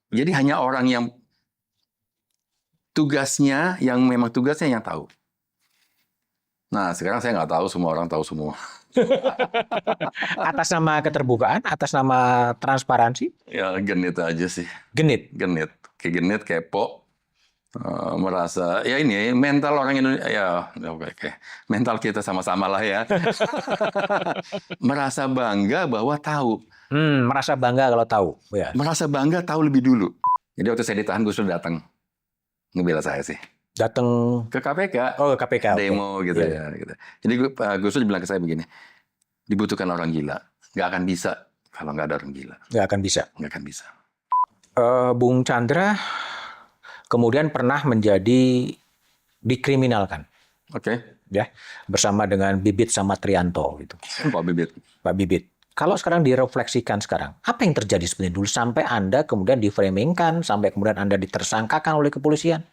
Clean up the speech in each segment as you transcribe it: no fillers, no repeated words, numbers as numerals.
Jadi hanya orang yang memang tugasnya yang tahu. Nah, sekarang saya nggak tahu, semua orang tahu semua. Atas nama keterbukaan, atas nama transparansi? Ya, genit aja sih. Genit. Kayak genit, kepo. Merasa, ya ini mental orang Indonesia, ya oke. Mental kita sama-sama lah ya. Merasa bangga bahwa tahu. Merasa bangga kalau tahu. Ya. Merasa bangga tahu lebih dulu. Jadi waktu saya ditahan, Gus Dur datang ngebela saya sih. Datang ke KPK. Oh, ke KPK. Demo gitu ya. Gitu. Jadi Gus Dur bilang ke saya begini, dibutuhkan orang gila. Nggak akan bisa kalau nggak ada orang gila. Nggak akan bisa. Nggak akan bisa. Bung Chandra kemudian pernah menjadi dikriminalkan. Oke. Ya, bersama dengan Bibit sama Trianto gitu. Pak Bibit. Pak Bibit. Kalau sekarang direfleksikan sekarang, apa yang terjadi sebenarnya dulu sampai Anda kemudian diframingkan, sampai kemudian Anda ditersangkakan oleh kepolisian?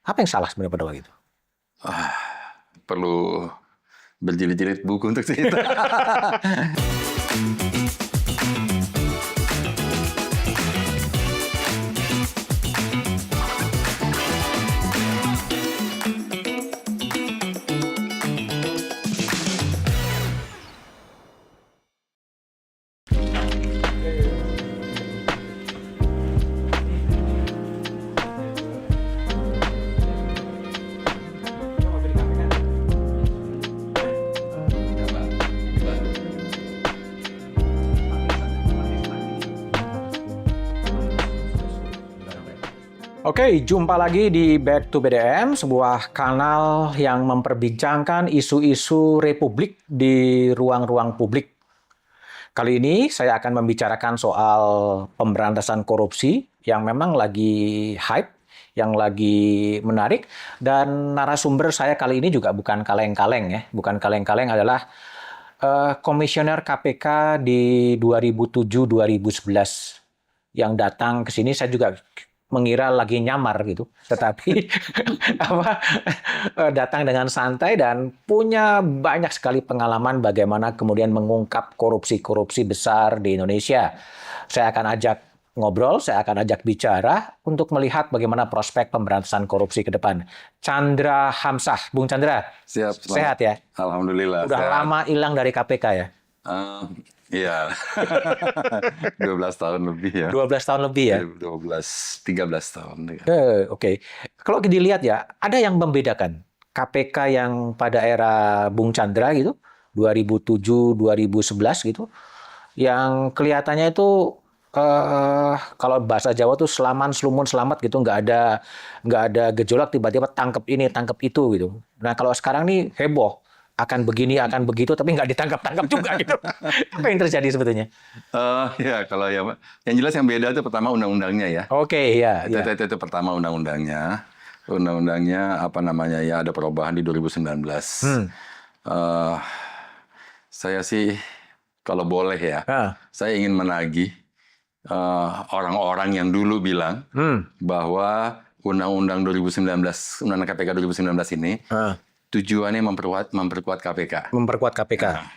Apa yang salah sebenarnya pada waktu itu? Perlu berjilid-jilid buku untuk cerita. Oke, jumpa lagi di Back to BDM, sebuah kanal yang memperbincangkan isu-isu Republik di ruang-ruang publik. Kali ini saya akan membicarakan soal pemberantasan korupsi yang memang lagi hype, yang lagi menarik, dan narasumber saya kali ini juga bukan kaleng-kaleng ya, bukan kaleng-kaleng, adalah komisioner KPK di 2007-2011 yang datang ke sini. Saya juga mengira lagi nyamar gitu, tetapi datang dengan santai dan punya banyak sekali pengalaman bagaimana kemudian mengungkap korupsi-korupsi besar di Indonesia. Saya akan ajak ngobrol, saya akan ajak bicara untuk melihat bagaimana prospek pemberantasan korupsi ke depan. Chandra Hamsah, Bung Chandra, Siap, sehat ya? Alhamdulillah. Udah sehat. Lama hilang dari KPK ya? Iya, 12 tahun lebih ya. 12 tahun lebih ya? 13 tahun. Ya. Oke. Kalau dilihat ya, ada yang membedakan KPK yang pada era Bung Chandra gitu, 2007-2011 gitu, yang kelihatannya itu kalau bahasa Jawa tuh selaman, slumun, selamat gitu, nggak ada gejolak, tiba-tiba tangkep ini, tangkep itu gitu. Nah kalau sekarang nih heboh. Akan begini, akan begitu, tapi nggak ditangkap-tangkap juga gitu. Apa yang terjadi sebetulnya? Ya, kalau yang jelas yang beda itu pertama undang-undangnya ya. Oke, ya. Itu pertama undang-undangnya. Undang-undangnya apa namanya ya, ada perubahan di 2019. Saya sih kalau boleh ya, saya ingin menagih orang-orang yang dulu bilang bahwa Undang-Undang 2019, Undang-Undang KPK 2019 ini tujuannya memperkuat KPK. Memperkuat KPK. Nah,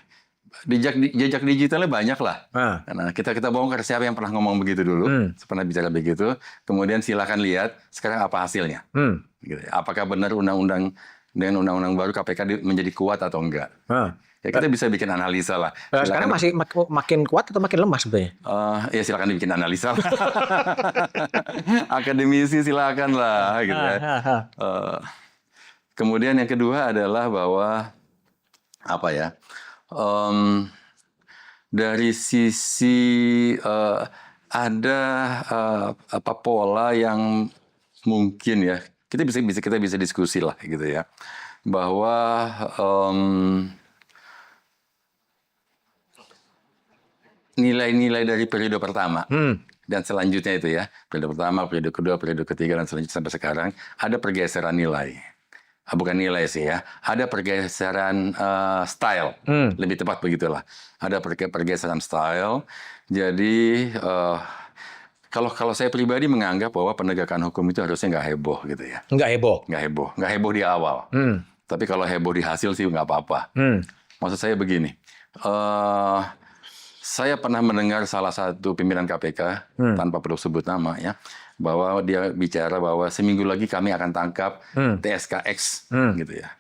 jejak digitalnya banyak lah. Nah, kita bongkar siapa yang pernah ngomong begitu dulu, pernah bicara begitu. Kemudian silakan lihat sekarang apa hasilnya. Gitu. Apakah benar dengan undang-undang baru KPK menjadi kuat atau enggak? Ya kita bisa bikin analisa lah. Sekarang masih makin kuat atau makin lemah sebenarnya? Ya silakan dibikin analisa lah. Akademisi silakan lah. Gitu ya. Kemudian yang kedua adalah bahwa apa ya? Dari sisi ada pola yang mungkin ya kita bisa diskusi lah gitu ya, bahwa nilai-nilai dari periode pertama dan selanjutnya itu ya, periode pertama, periode kedua, periode ketiga dan selanjutnya sampai sekarang ada pergeseran nilai. Bukan nilai sih ya, ada pergeseran style, lebih tepat begitulah. Ada pergeseran style. Jadi kalau saya pribadi menganggap bahwa penegakan hukum itu harusnya nggak heboh gitu ya. Nggak heboh di awal. Tapi kalau heboh di hasil sih nggak apa-apa. Maksud saya begini, Saya pernah mendengar salah satu pimpinan KPK tanpa perlu sebut nama ya, bahwa dia bicara bahwa seminggu lagi kami akan tangkap TSKX gitu ya.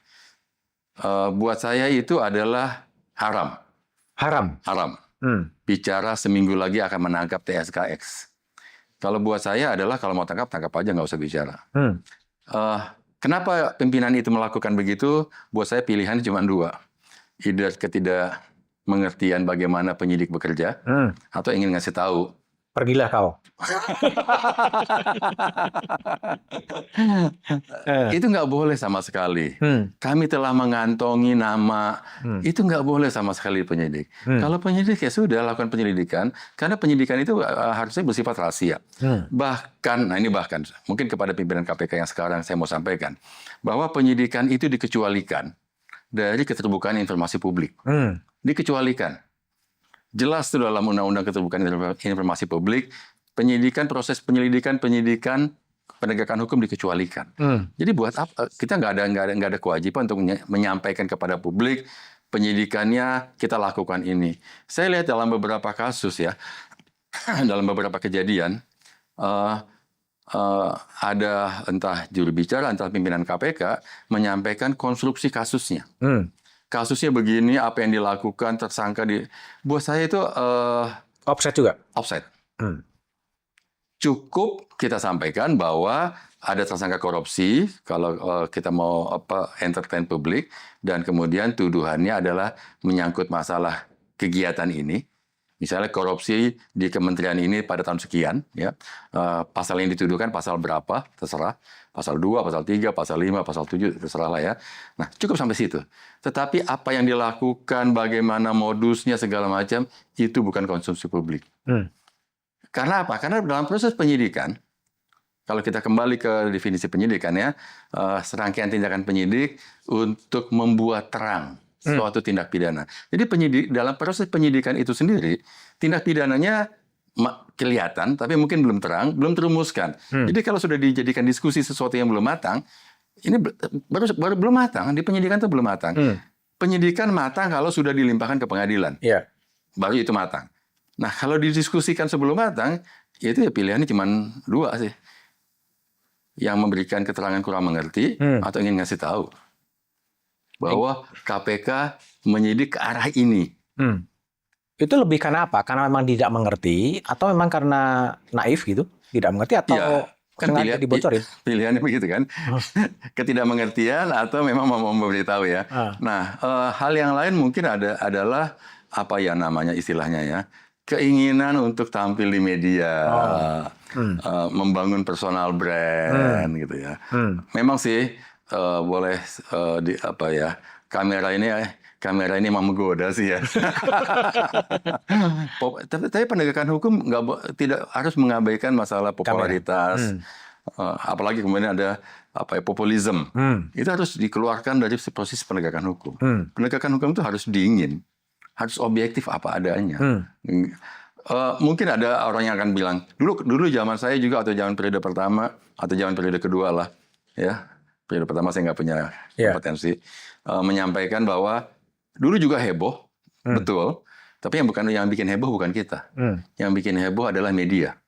Buat saya itu adalah haram. Haram. Haram. Bicara seminggu lagi akan menangkap TSKX. Kalau buat saya adalah kalau mau tangkap aja, nggak usah bicara. Kenapa pimpinan itu melakukan begitu? Buat saya pilihannya cuma dua. Either ketidakmengertian bagaimana penyidik bekerja, atau ingin ngasih tahu. Pergilah kau. Itu nggak boleh sama sekali. Kami telah mengantongi nama. Itu nggak boleh sama sekali penyidik. Kalau penyidik ya sudah lakukan penyelidikan, karena penyidikan itu harusnya bersifat rahasia. Bahkan mungkin kepada pimpinan KPK yang sekarang saya mau sampaikan bahwa penyidikan itu dikecualikan dari keterbukaan informasi publik. Dikecualikan. Jelas itu dalam Undang-Undang Keterbukaan Informasi Publik, proses penyelidikan penegakan hukum dikecualikan. Jadi buat apa? Kita nggak ada kewajiban untuk menyampaikan kepada publik penyidikannya kita lakukan ini. Saya lihat dalam beberapa kasus ya, dalam beberapa kejadian ada entah juru bicara, entah pimpinan KPK menyampaikan konstruksi kasusnya. Kasusnya begini, apa yang dilakukan tersangka buat saya itu Offset juga. Offset. Cukup kita sampaikan bahwa ada tersangka korupsi kalau kita mau entertain publik, dan kemudian tuduhannya adalah menyangkut masalah kegiatan ini. Misalnya korupsi di kementerian ini pada tahun sekian, ya, pasal yang dituduhkan pasal berapa, terserah, pasal 2, pasal 3, pasal 5, pasal 7, terserah lah ya. Nah, cukup sampai situ. Tetapi apa yang dilakukan, bagaimana modusnya, segala macam, itu bukan konsumsi publik. Karena apa? Karena dalam proses penyidikan, kalau kita kembali ke definisi penyidikan ya, serangkaian tindakan penyidik untuk membuat terang suatu tindak pidana. Jadi dalam proses penyidikan itu sendiri, tindak pidananya kelihatan, tapi mungkin belum terang, belum terumuskan. Jadi kalau sudah dijadikan diskusi sesuatu yang belum matang, ini baru belum matang. Di penyidikan itu belum matang. Penyidikan matang kalau sudah dilimpahkan ke pengadilan, baru itu matang. Nah kalau didiskusikan sebelum matang, itu ya pilihannya cuma dua sih, yang memberikan keterangan kurang mengerti atau ingin ngasih tahu bahwa KPK menyidik ke arah ini. Itu lebih karena apa? Karena memang tidak mengerti, atau memang karena naif gitu? Tidak mengerti atau kan dibocorin? Pilihannya begitu kan? Ketidakmengertian atau memang mau memberitahu ya. Nah, hal yang lain mungkin adalah apa ya namanya istilahnya ya, keinginan untuk tampil di media, membangun personal brand gitu ya. Memang sih boleh kamera ini emang menggoda sih ya. Tapi penegakan hukum tidak harus mengabaikan masalah popularitas, apalagi kemudian ada populisme. Itu harus dikeluarkan dari proses penegakan hukum. Penegakan hukum itu harus dingin, harus objektif apa adanya. Mungkin ada orang yang akan bilang, dulu zaman saya juga, atau zaman periode pertama atau zaman periode kedua lah, ya. Periode pertama saya nggak punya kompetensi, menyampaikan bahwa dulu juga heboh, betul. Tapi yang bikin heboh bukan kita. Yang bikin heboh adalah media.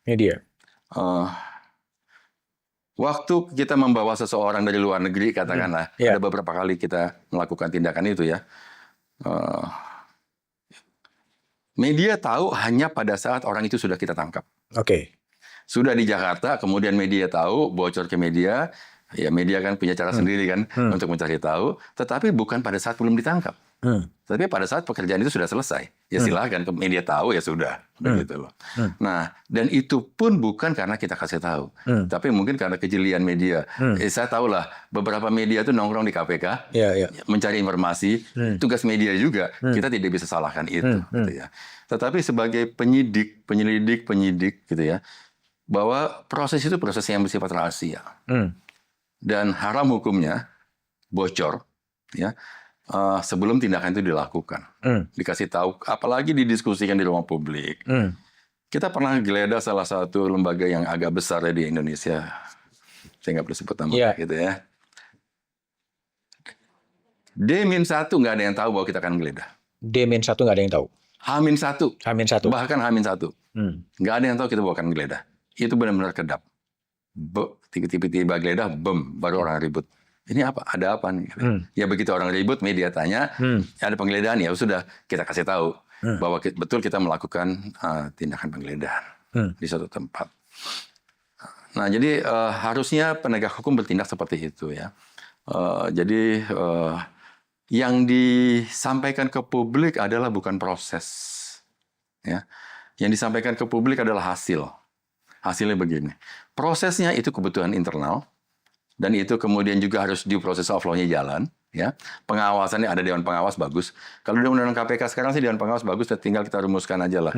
Waktu kita membawa seseorang dari luar negeri, katakanlah, ada beberapa kali kita melakukan tindakan itu ya. Media tahu hanya pada saat orang itu sudah kita tangkap. Sudah di Jakarta, kemudian media tahu, bocor ke media. Ya media kan punya cara sendiri kan untuk mencari tahu, tetapi bukan pada saat belum ditangkap. Tapi pada saat pekerjaan itu sudah selesai, ya silahkan ke media tahu ya sudah, begitu loh. Nah, dan itu pun bukan karena kita kasih tahu, tapi mungkin karena kejelian media. Saya tahu lah, beberapa media itu nongkrong di KPK, mencari informasi, tugas media juga, kita tidak bisa salahkan itu, gitu ya. Tetapi sebagai penyelidik gitu ya, bahwa proses itu proses yang bersifat rahasia. Dan haram hukumnya bocor ya sebelum tindakan itu dilakukan, dikasih tahu, apalagi didiskusikan di ruang publik. Kita pernah geledah salah satu lembaga yang agak besar di Indonesia, saya nggak perlu sebut nama gitu ya. D-1 nggak ada yang tahu bahwa kita akan geledah. D-1 nggak ada yang tahu. H-1, H-1. bahkan H-1. Nggak ada yang tahu kita bawakan geledah. Itu benar-benar kedap. Tiba-tiba geledah, bem, baru orang ribut. Ini apa? Ada apa nih? Ya begitu orang ribut, media tanya, ada penggeledahan, ya sudah kita kasih tahu bahwa betul kita melakukan tindakan penggeledahan di suatu tempat. Nah, jadi harusnya penegak hukum bertindak seperti itu ya. Jadi yang disampaikan ke publik adalah bukan proses, ya. Yang disampaikan ke publik adalah hasil. Hasilnya begini. Prosesnya itu kebutuhan internal, dan itu kemudian juga harus due process of law-nya jalan. Ya, pengawasannya ada Dewan Pengawas, bagus. Kalau di Undang-Undang KPK sekarang sih Dewan Pengawas bagus, tinggal kita rumuskan aja lah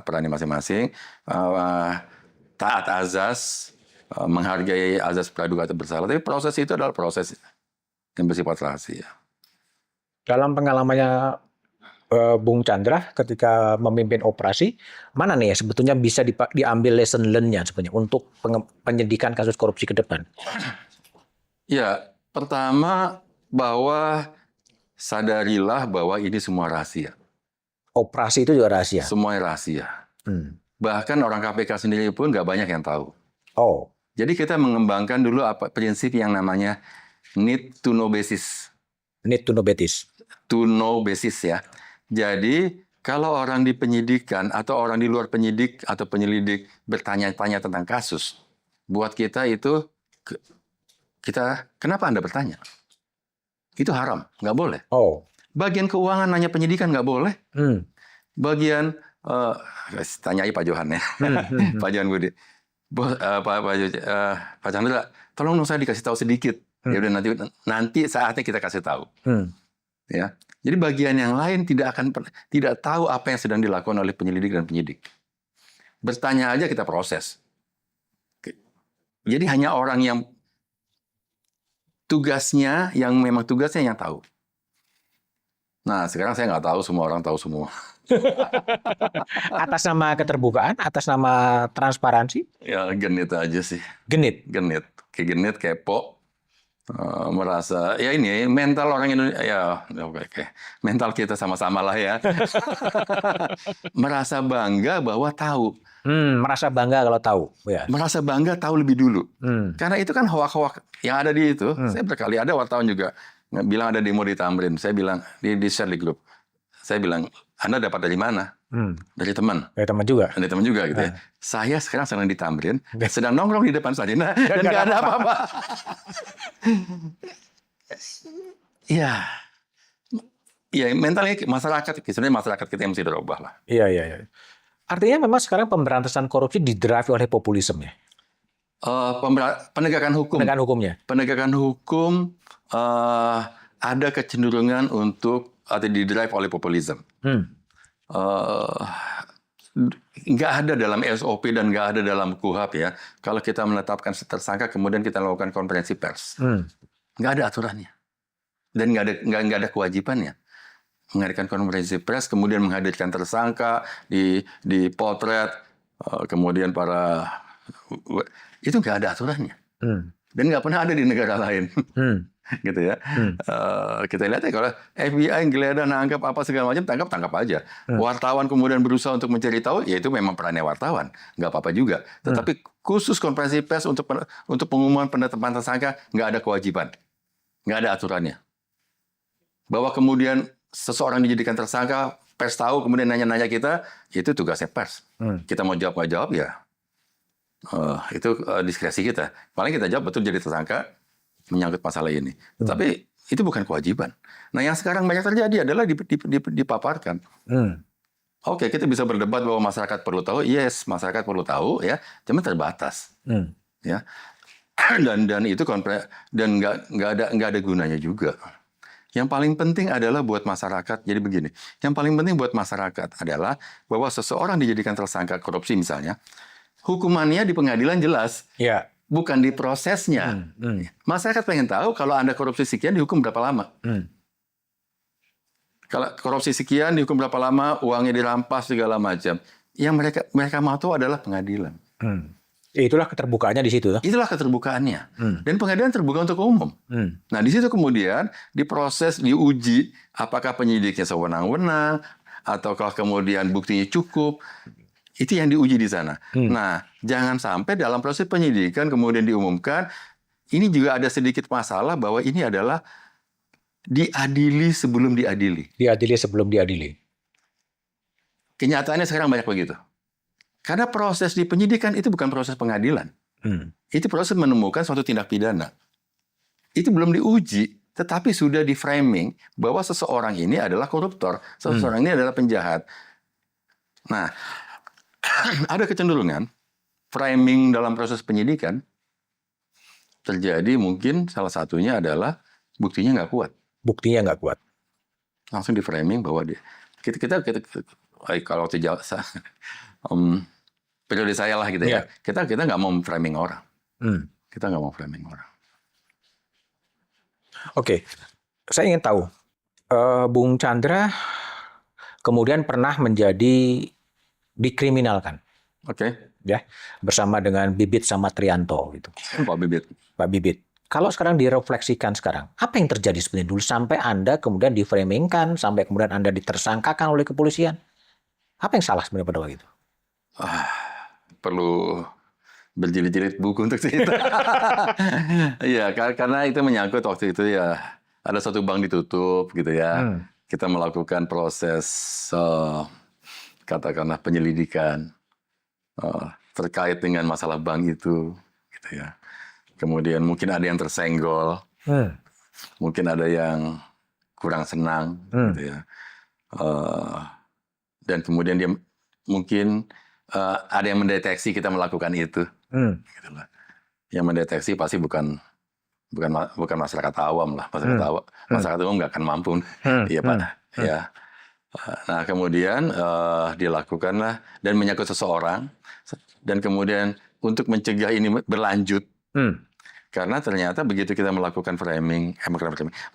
perannya masing-masing. Taat azas, menghargai azas praduga tak bersalah. Tapi proses itu adalah proses yang bersifat rahasia. Dalam pengalamannya Bung Chandra ketika memimpin operasi, mana nih ya sebetulnya bisa diambil lesson learn-nya sebenarnya untuk penyidikan kasus korupsi ke depan? Ya, pertama bahwa sadarilah bahwa ini semua rahasia. Operasi itu juga rahasia? Semuanya rahasia. Bahkan orang KPK sendiri pun nggak banyak yang tahu. Oh. Jadi kita mengembangkan dulu prinsip yang namanya need to know basis. Need to know basis. To know basis ya. Jadi kalau orang di penyidikan atau orang di luar penyidik atau penyelidik bertanya-tanya tentang kasus, buat kita itu kenapa Anda bertanya? Itu haram, nggak boleh. Oh. Bagian keuangan nanya penyidikan nggak boleh. Bagian tanyai Pak Johan ya, Pak Johan Budi, Pak Chandra, tolong dong saya dikasih tahu sedikit. Ya udah nanti saatnya kita kasih tahu. Ya. Jadi bagian yang lain tidak tahu apa yang sedang dilakukan oleh penyelidik dan penyidik. Bertanya aja kita proses. Jadi hanya orang yang memang tugasnya yang tahu. Nah sekarang saya nggak tahu, semua orang tahu semua. Atas nama keterbukaan, atas nama transparansi? Ya genit aja sih. Genit? Genit. Kayak genit, kepo. Merasa ya ini mental orang Indonesia ya oke. Mental kita sama-sama lah ya. Merasa bangga bahwa tahu. Merasa bangga kalau tahu. Ya. Merasa bangga tahu lebih dulu. Karena itu kan hoak-hoak yang ada di itu. Saya berkali ada wartawan juga bilang ada demo di Tamrin. Saya bilang di share di grup. Saya bilang, Anda dapat dari mana? Dari teman. Dari teman juga. Dari teman juga gitu ya. Saya sekarang sedang di Tamrin, sedang nongkrong di depan Sarina dan nggak ada apa-apa. Iya. Iya, mentalnya masyarakat, sebenarnya masyarakat kita yang mesti dirubah lah. Iya. Artinya memang sekarang pemberantasan korupsi didrive oleh populisme ya? Penegakan hukum. Penegakan hukumnya? Penegakan hukum ada kecenderungan untuk atau didrive oleh populisme. Nggak ada dalam SOP dan nggak ada dalam KUHP ya. Kalau kita menetapkan tersangka kemudian kita lakukan konferensi pers, nggak ada aturannya dan nggak ada kewajibannya mengadakan konferensi pers kemudian menghadirkan tersangka di potret kemudian itu nggak ada aturannya dan nggak pernah ada di negara lain. Gitu ya. Kita lihat ya kalau FBI geledah nangkap apa segala macam tangkap aja. Wartawan kemudian berusaha untuk mencari tahu, ya itu memang perannya wartawan, nggak apa-apa juga. Tetapi khusus konferensi pers untuk pengumuman penetapan tersangka nggak ada kewajiban, nggak ada aturannya. Bahwa kemudian seseorang dijadikan tersangka, pers tahu kemudian nanya-nanya kita, itu tugasnya pers. Kita mau jawab nggak jawab ya, itu diskresi kita. Paling kita jawab betul jadi tersangka menyangkut masalah ini. Tetapi itu bukan kewajiban. Nah yang sekarang banyak terjadi adalah dipaparkan. Oke, kita bisa berdebat bahwa masyarakat perlu tahu. Yes, masyarakat perlu tahu ya, cuma terbatas. Ya. Dan itu dan nggak ada gunanya juga. Yang paling penting adalah buat masyarakat. Jadi begini, yang paling penting buat masyarakat adalah bahwa seseorang dijadikan tersangka korupsi misalnya, hukumannya di pengadilan jelas. Ya. Bukan di prosesnya. Masyarakat pengen tahu kalau Anda korupsi sekian dihukum berapa lama. Kalau korupsi sekian dihukum berapa lama, uangnya dirampas segala macam. Yang mereka mau tahu adalah pengadilan. Itulah keterbukaannya di situ. Itulah keterbukaannya. Dan pengadilan terbuka untuk umum. Nah di situ kemudian diproses, diuji apakah penyidiknya sewenang-wenang, ataukah kemudian buktinya cukup, itu yang diuji di sana. Nah, jangan sampai dalam proses penyidikan kemudian diumumkan, ini juga ada sedikit masalah bahwa ini adalah diadili sebelum diadili. Diadili sebelum diadili. Kenyataannya sekarang banyak begitu. Karena proses di penyidikan itu bukan proses pengadilan. Itu proses menemukan suatu tindak pidana. Itu belum diuji, tetapi sudah di framing bahwa seseorang ini adalah koruptor, seseorang ini adalah penjahat. Nah, ada kecenderungan framing dalam proses penyidikan terjadi, mungkin salah satunya adalah buktinya nggak kuat. Buktinya nggak kuat. Langsung di framing bahwa kita kalau tidak periode saya lah gitu ya. Kita nggak mau framing orang. Kita nggak mau framing orang. Oke, saya ingin tahu, Bung Chandra kemudian pernah menjadi dikriminalkan, ya, bersama dengan Bibit sama Trianto gitu. Pak Bibit. Pak Bibit. Kalau sekarang direfleksikan sekarang, apa yang terjadi sebenarnya dulu sampai Anda kemudian diframingkan, sampai kemudian Anda ditersangkakan oleh kepolisian? Apa yang salah sebenarnya pada waktu itu? Perlu berjilid-jilid buku untuk cerita. Iya, karena itu menyangkut waktu itu ya ada satu bank ditutup gitu ya. Kita melakukan proses katakanlah penyelidikan terkait dengan masalah bank itu, gitu ya. Kemudian mungkin ada yang tersenggol, mungkin ada yang kurang senang, gitu ya. Dan kemudian dia mungkin ada yang mendeteksi kita melakukan itu. Gitu lah. Yang mendeteksi pasti bukan masyarakat awam lah. Masyarakat awam nggak akan mampu. Iya Pak. Ya. Nah kemudian dilakukanlah dan menyangkut seseorang, dan kemudian untuk mencegah ini berlanjut, karena ternyata begitu kita melakukan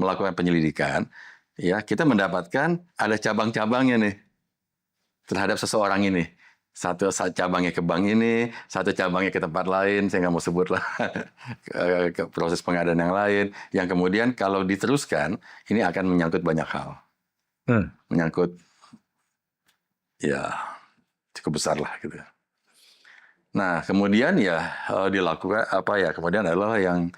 melakukan penyelidikan, ya kita mendapatkan ada cabang-cabangnya nih terhadap seseorang ini. Satu cabangnya ke bank ini, satu cabangnya ke tempat lain, saya nggak mau sebut lah, ke proses pengadaan yang lain, yang kemudian kalau diteruskan, ini akan menyangkut banyak hal. Menyangkut, ya cukup besar lah gitu. Nah, kemudian ya dilakukan, kemudian adalah yang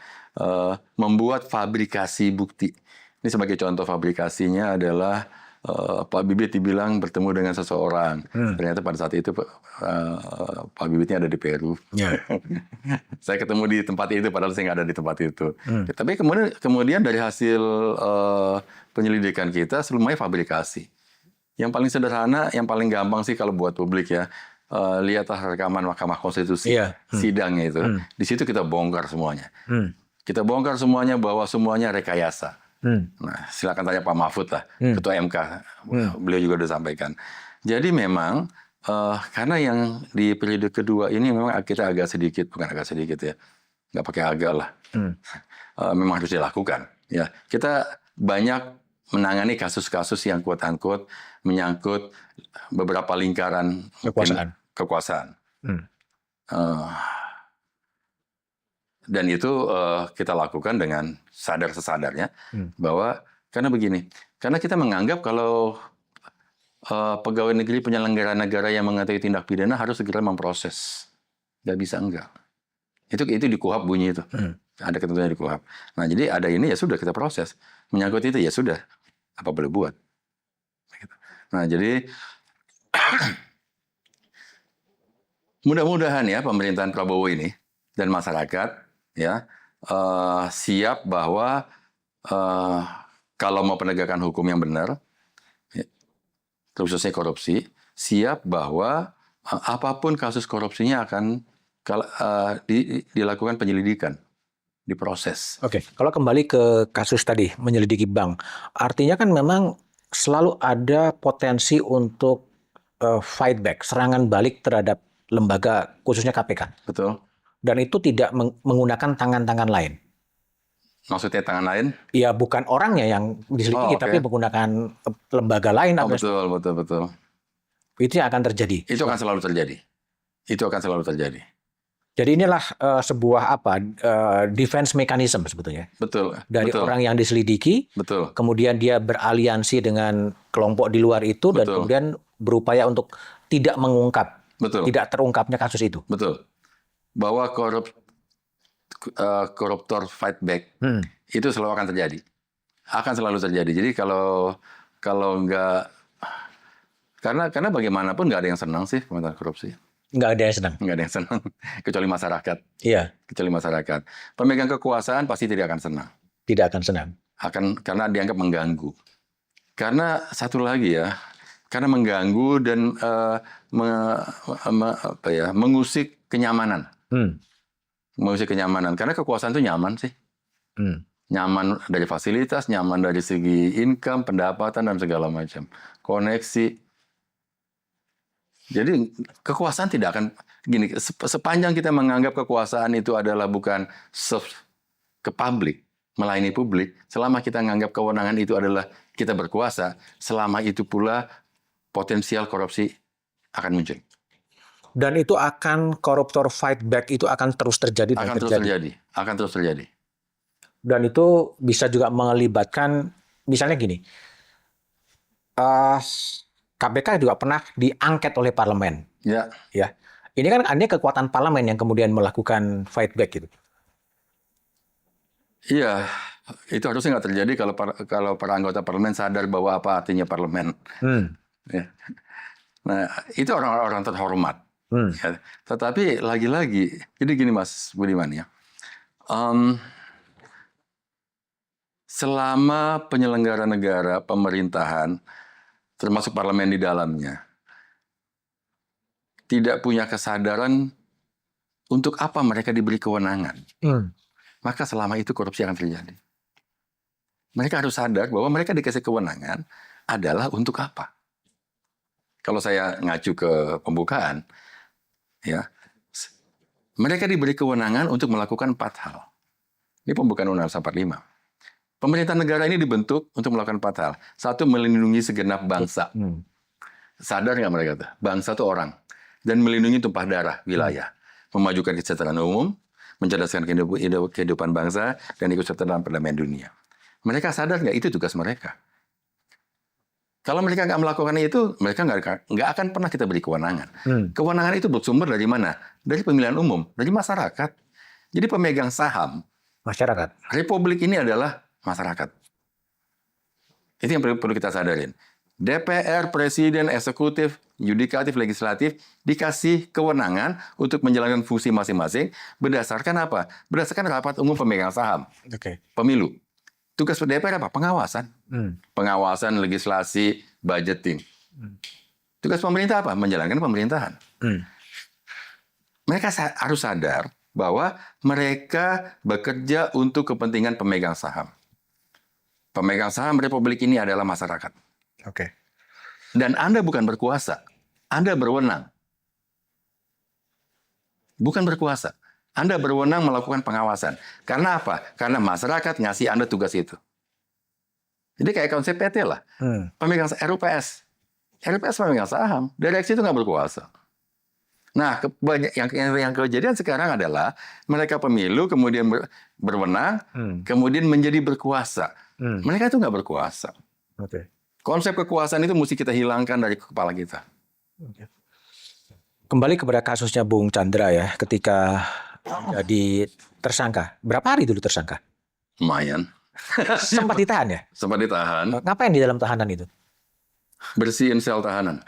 membuat fabrikasi bukti. Ini sebagai contoh fabrikasinya adalah, Pak Bibit dibilang bertemu dengan seseorang. Ternyata pada saat itu Pak Bibitnya ada di Peru. Saya ketemu di tempat itu, padahal saya nggak ada di tempat itu. Tapi kemudian dari hasil penyelidikan kita, semuanya fabrikasi. Yang paling sederhana, yang paling gampang sih kalau buat publik ya, lihatlah rekaman Mahkamah Konstitusi, sidangnya itu. Di situ kita bongkar semuanya. Kita bongkar semuanya bahwa semuanya rekayasa. Nah, silakan tanya Pak Mahfud lah, Ketua MK, beliau juga sudah sampaikan. Jadi memang karena yang di periode kedua ini memang kita bukan agak sedikit ya, nggak pakai agak lah, memang harus dilakukan. Ya, kita banyak menangani kasus-kasus yang quote-unquote menyangkut beberapa lingkaran kekuasaan. Dan itu kita lakukan dengan sadar sesadarnya bahwa karena begini, karena kita menganggap kalau pegawai negeri penyelenggara negara yang mengetahui tindak pidana harus segera memproses, nggak bisa enggak. Itu di KUHP bunyi itu, ada ketentuannya di KUHP. Nah jadi ada ini ya sudah kita proses, menyangkut itu ya sudah, apa boleh buat. Nah jadi mudah-mudahan ya pemerintahan Prabowo ini dan masyarakat ya siap bahwa kalau mau penegakan hukum yang benar, khususnya korupsi, siap bahwa apapun kasus korupsinya akan dilakukan penyelidikan, diproses. Oke, kalau kembali ke kasus tadi menyelidiki bank, artinya kan memang selalu ada potensi untuk fight back, serangan balik terhadap lembaga khususnya KPK. Betul. Dan itu tidak menggunakan tangan-tangan lain. Maksudnya tangan lain? Ya bukan orangnya yang diselidiki, tapi menggunakan lembaga lain. Betul. Itu yang akan terjadi. Itu akan selalu terjadi. Jadi inilah sebuah defense mechanism sebetulnya Betul. dari Betul. orang yang diselidiki, Betul. kemudian dia beraliansi dengan kelompok di luar itu dan Betul. kemudian berupaya untuk tidak mengungkap, Betul. tidak terungkapnya kasus itu. Betul. Bahwa koruptor fight back itu selalu akan terjadi. Akan selalu terjadi. Jadi kalau nggak, karena bagaimanapun nggak ada yang senang sih pemberantasan korupsi. Nggak ada yang senang. Nggak ada yang senang, kecuali masyarakat. Iya, Kecuali masyarakat. Pemegang kekuasaan pasti tidak akan senang. tidak akan senang. Karena dianggap mengganggu. Karena satu lagi ya, karena mengganggu dan mengusik kenyamanan. Mengusik kenyamanan. Karena kekuasaan itu nyaman sih. Nyaman dari fasilitas, nyaman dari segi income, pendapatan, dan segala macam. Koneksi. Jadi kekuasaan tidak akan gini, sepanjang kita menganggap kekuasaan itu adalah bukan serve ke publik, melayani publik, selama kita menganggap kewenangan itu adalah kita berkuasa, selama itu pula potensial korupsi akan muncul. Dan itu akan koruptor fight back itu akan terus terjadi dan terjadi. Akan terus terjadi. Dan itu bisa juga melibatkan, misalnya gini, KPK juga pernah diangket oleh parlemen. Ya. Ya, ini kan artinya kekuatan parlemen yang kemudian melakukan fight back gitu. Iya, itu harusnya nggak terjadi kalau para anggota parlemen sadar bahwa apa artinya parlemen. Ya. Nah, itu orang-orang terhormat. Ya. Tetapi lagi-lagi, jadi gini Mas Budiman ya, selama penyelenggara negara, pemerintahan, termasuk parlemen di dalamnya, tidak punya kesadaran untuk apa mereka diberi kewenangan, maka selama itu korupsi akan terjadi. Mereka harus sadar bahwa mereka dikasih kewenangan adalah untuk apa. Kalau saya ngacu ke pembukaan, ya, mereka diberi kewenangan untuk melakukan 4 hal. Ini pembukaan Undang-Undang 45. Pemerintah negara ini dibentuk untuk melakukan 4 hal. 1, melindungi segenap bangsa. Sadar nggak mereka tuh? Bangsa itu orang. Dan melindungi tumpah darah wilayah. Memajukan kesejahteraan umum, mencerdaskan kehidupan bangsa, dan ikut serta dalam perdamaian dunia. Mereka sadar nggak itu tugas mereka? Kalau mereka nggak melakukan itu, mereka nggak akan pernah kita beri kewenangan. Kewenangan itu bersumber dari mana? Dari pemilihan umum, dari masyarakat. Jadi pemegang saham Masyarakat. Republik ini adalah masyarakat. Itu yang perlu kita sadarin. DPR, Presiden, Eksekutif, Yudikatif, Legislatif dikasih kewenangan untuk menjalankan fungsi masing-masing berdasarkan apa? Berdasarkan rapat umum pemegang saham. Pemilu. Tugas DPR apa? Pengawasan. Pengawasan, legislasi, budgeting. Tugas pemerintah apa? Menjalankan pemerintahan. Mereka harus sadar bahwa mereka bekerja untuk kepentingan pemegang saham. Pemegang saham Republik ini adalah masyarakat. Dan Anda bukan berkuasa, Anda berwenang. Bukan berkuasa. Anda berwenang melakukan pengawasan. Karena apa? Karena masyarakat ngasih Anda tugas itu. Jadi kayak konsep PT lah. Pemegang RUPS. RUPS pemegang saham. Direksi itu nggak berkuasa. Nah, yang kejadian sekarang adalah mereka pemilu, kemudian berwenang, kemudian menjadi berkuasa. Mereka itu nggak berkuasa. Konsep kekuasaan itu mesti kita hilangkan dari kepala kita. Kembali kepada kasusnya Bung Chandra ya, ketika jadi tersangka. Berapa hari dulu tersangka? Lumayan. Sempat ditahan ya? Sempat ditahan. Ngapain di dalam tahanan itu? Bersihin sel tahanan.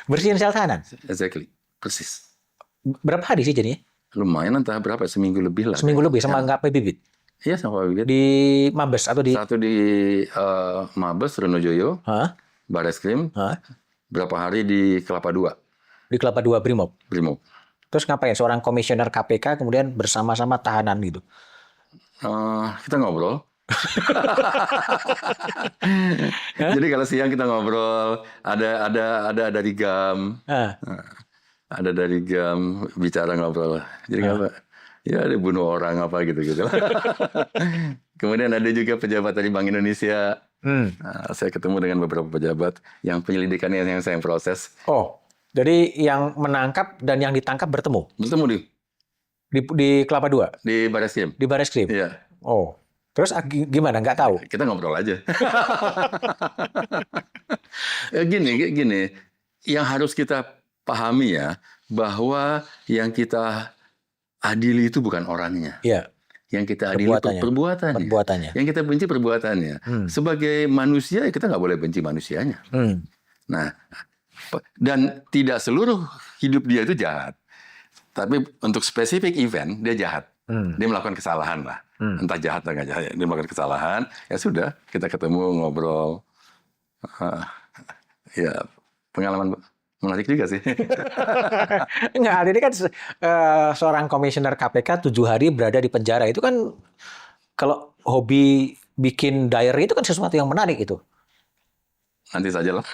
Bersihin sel tahanan? Exactly. Persis. Berapa hari sih jadinya? Lumayan, entah berapa, seminggu lebih lah. Seminggu lebih, sama nggak Bibit? Iya, sama Bibit. Di Mabes atau di? Satu di Mabes, Ronojoyo, Bareskrim. Berapa hari di Kelapa II. Di Kelapa II Brimob? Brimob. Terus ngapain? Seorang komisioner KPK kemudian bersama-sama tahanan gitu? Kita ngobrol. Jadi kalau siang kita ngobrol, ada dari GAM. Ada dari GAM bicara ngobrol. Jadi ya ada bunuh orang apa gitu-gitu. Kemudian ada juga pejabat dari Bank Indonesia. Saya ketemu dengan beberapa pejabat yang penyelidikannya yang saya proses. Oh, jadi yang menangkap dan yang ditangkap bertemu? Bertemu di. Di Kelapa Dua, di Barreskrim. di Barreskrim. Iya, Oh, terus gimana? Nggak tahu. kita ngobrol aja. Gini, yang harus kita pahami ya, bahwa yang kita adili itu bukan orangnya. Iya, Yang kita adili itu perbuatannya. perbuatannya. Yang kita benci perbuatannya. Sebagai manusia, ya kita nggak boleh benci manusianya. Nah, dan tidak seluruh hidup dia itu jahat. Tapi untuk spesifik event, dia jahat. Dia melakukan kesalahan lah. Entah jahat atau nggak jahat. Dia melakukan kesalahan, ya sudah, kita ketemu, ngobrol. Ya, pengalaman menarik juga sih. Enggak, ini kan seorang komisioner KPK 7 hari berada di penjara. Itu kan kalau hobi bikin diary itu kan sesuatu yang menarik itu. Nanti saja lah.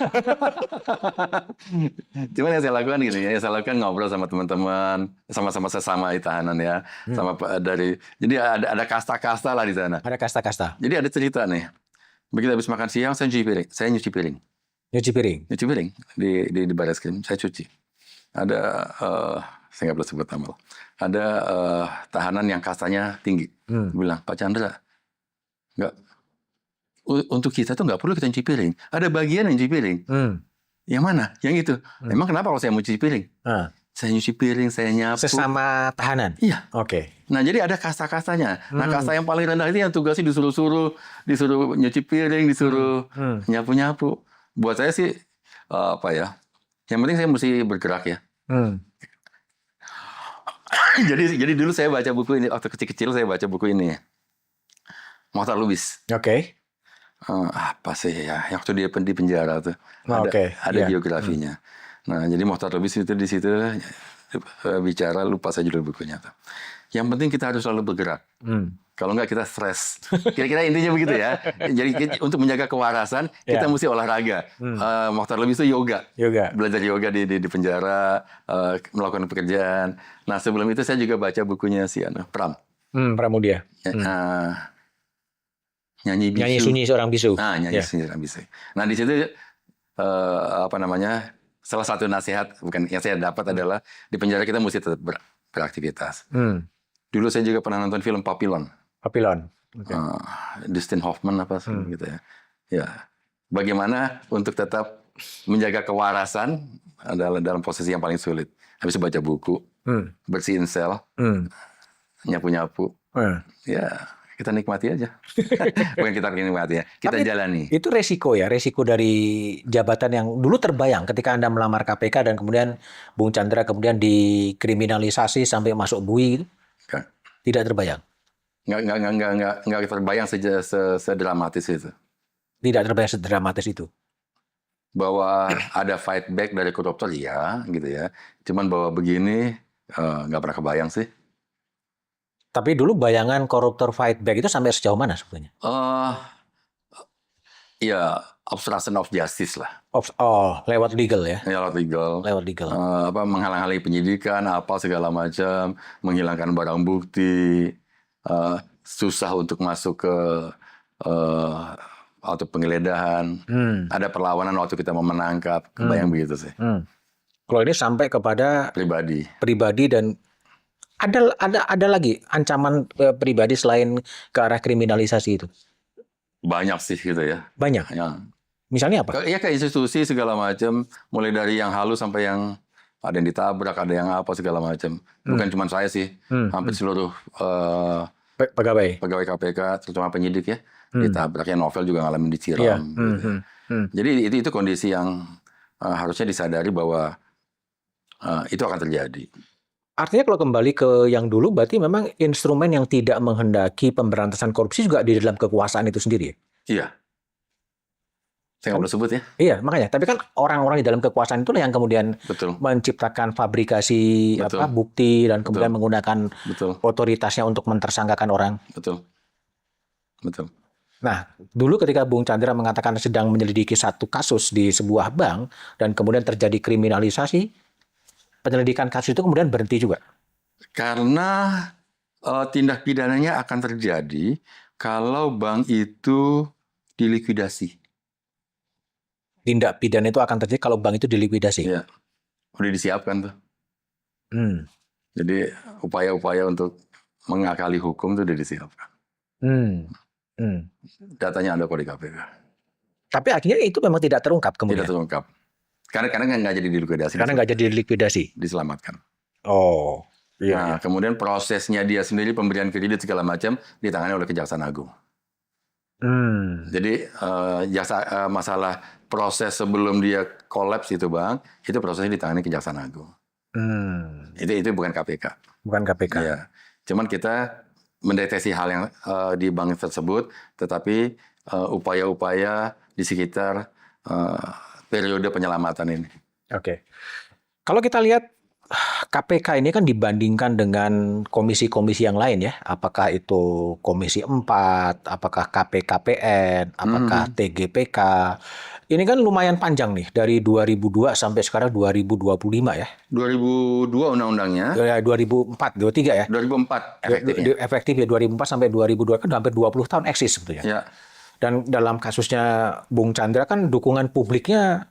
Cuman yang saya lakukan gini ya, saya lakukan ngobrol sama teman-teman, sama-sama sesama tahanan ya, jadi ada kasta-kasta lah di sana. Ada kasta-kasta. Jadi ada cerita nih. Begitu habis makan siang saya nyuci piring. Nyuci piring. Nyuci piring di Barreskrim, saya cuci. Ada saya nggak boleh sebut nama. Ada tahanan yang kastanya tinggi. Bilang, Pak Chandra, nggak. Untuk kita tuh nggak perlu kita nyuci piring. Ada bagian yang nyuci piring. Yang mana? Yang itu. Emang kenapa kalau saya mau cuci piring? Saya nyuci piring, saya nyapu. Sesama tahanan? Iya. Oke. Nah, jadi ada kasta-kastanya. Nah, kasta yang paling rendah itu yang tugasnya disuruh nyuci piring, disuruh nyapu-nyapu. Buat saya sih, yang penting saya mesti bergerak ya. Jadi dulu saya baca buku ini, waktu kecil-kecil saya baca buku ini. Mohtar Lubis. Oke. Apa sih ya, yang waktu dia di penjara tuh ada biografinya. Nah, jadi Mohtar Lubis itu di situ bicara, lupa saya judul bukunya tuh. Yang penting kita harus selalu bergerak. Kalau enggak kita stres. Kira-kira intinya begitu ya. Jadi untuk menjaga kewarasan kita mesti olahraga. Mohtar Lubis itu yoga. Belajar yoga di penjara, melakukan pekerjaan. Nah, sebelum itu saya juga baca bukunya si Pram. Pramudia. Nyanyi sunyi seorang bisu. Nyanyi sunyi seorang bisu. Nah, di situ salah satu nasihat bukan yang saya dapat adalah di penjara kita mesti tetap beraktivitas. Dulu saya juga pernah nonton film Papillon. Okay. Dustin Hoffman gitu ya. Ya, bagaimana untuk tetap menjaga kewarasan adalah dalam posisi yang paling sulit. Habis baca buku, bersihin sel, nyapu-nyapu. Ya. Kita nikmati aja. Bukan kita nikmati ya. Kita jalani. Itu resiko dari jabatan yang dulu terbayang ketika Anda melamar KPK dan kemudian Bung Chandra kemudian dikriminalisasi sampai masuk bui gitu. Tidak terbayang. Nggak terbayang sedramatis itu. Tidak terbayang sedramatis itu. Bahwa ada fight back dari koruptor ya, gitu ya. Cuman bahwa begini nggak pernah kebayang sih. Tapi dulu bayangan koruptor fight back itu sampai sejauh mana sebetulnya? Ya, obstruction of justice lah. Lewat legal ya? Lewat legal. Menghalang-halangi penyidikan, segala macam, menghilangkan barang bukti, susah untuk masuk ke auto penggeledahan. Ada perlawanan waktu kita mau menangkap, kebayang begitu sih. Kalau ini sampai kepada pribadi dan ada lagi ancaman pribadi selain ke arah kriminalisasi itu? Banyak sih gitu ya. Banyak? Ya. Misalnya apa? Ya ke institusi segala macam, mulai dari yang halus sampai yang ada yang ditabrak, ada yang segala macam. Bukan cuma saya sih, hampir seluruh pegawai KPK, terutama penyidik ya, ditabrak. Ya Novel juga ngalamin disiram. Gitu. Jadi itu kondisi yang harusnya disadari bahwa itu akan terjadi. Artinya kalau kembali ke yang dulu, berarti memang instrumen yang tidak menghendaki pemberantasan korupsi juga di dalam kekuasaan itu sendiri. Iya. Saya nggak perlu sebut ya. Iya, makanya. Tapi kan orang-orang di dalam kekuasaan itulah yang kemudian menciptakan fabrikasi bukti dan kemudian menggunakan otoritasnya untuk mentersangkakan orang. Betul. Nah, dulu ketika Bung Chandra mengatakan sedang menyelidiki satu kasus di sebuah bank dan kemudian terjadi kriminalisasi, penyelidikan kasus itu kemudian berhenti juga? Karena tindak pidananya akan terjadi kalau bank itu dilikuidasi. Tindak pidana itu akan terjadi kalau bank itu dilikuidasi? Iya. Udah disiapkan tuh. Jadi upaya-upaya untuk mengakali hukum itu sudah disiapkan. Hmm. Hmm. Datanya ada kok di KPK. Tapi akhirnya itu memang tidak terungkap Tidak kemudian. terungkap. Karena nggak jadi dilikuidasi. Karena nggak jadi likuidasi. Diselamatkan. Oh, Nah, kemudian prosesnya dia sendiri pemberian kredit segala macam ditangani oleh Kejaksaan Agung. Jadi masalah proses sebelum dia kolaps itu Bang, itu prosesnya ditangani Kejaksaan Agung. Itu bukan KPK. Bukan KPK. Ya. Cuman kita mendeteksi hal yang di bank tersebut, tetapi upaya-upaya di sekitar periode penyelamatan ini. Oke. Kalau kita lihat KPK ini kan dibandingkan dengan komisi-komisi yang lain ya, apakah itu Komisi 4, apakah KPKPN, apakah TGPK. Ini kan lumayan panjang nih, dari 2002 sampai sekarang 2025 ya. 2002 undang-undangnya. 2004, 23 ya. 2004 efektif ya 2004 sampai 2002 kan hampir 20 tahun eksis sebetulnya. Ya. Dan dalam kasusnya Bung Chandra kan dukungan publiknya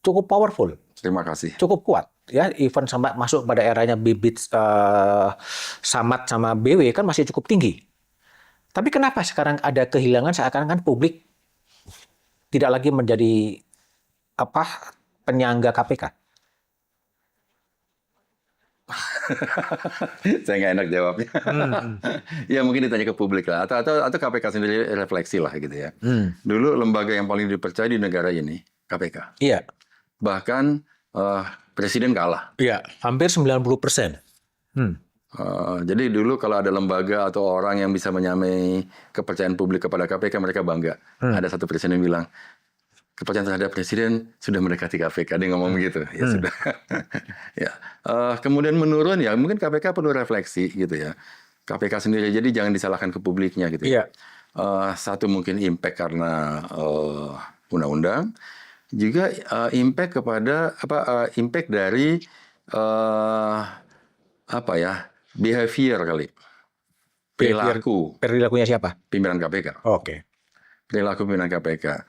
cukup powerful. Terima kasih. Cukup kuat. Ya, even sampai masuk pada eranya Bibit, Samad sama BW kan masih cukup tinggi. Tapi kenapa sekarang ada kehilangan seakan-akan publik tidak lagi menjadi penyangga KPK? Saya nggak enak jawabnya. Ya mungkin ditanya ke publik lah, atau KPK sendiri refleksi lah gitu ya. Dulu lembaga yang paling dipercaya di negara ini KPK. Iya. Bahkan Presiden kalah. Iya, hampir 90%. Jadi dulu kalau ada lembaga atau orang yang bisa menyamai kepercayaan publik kepada KPK, mereka bangga. Ada satu presiden yang bilang, kepercayaan terhadap presiden sudah mendekati KPK. Dia ngomong begitu. Ya sudah. Ya. Kemudian menurun ya, mungkin KPK perlu refleksi gitu ya. KPK sendiri, jadi jangan disalahkan ke publiknya gitu ya. Satu mungkin impact karena undang-undang. Juga impact kepada impact dari behavior kali, Perilakunya siapa? pimpinan KPK. Oke. Perilaku pimpinan KPK.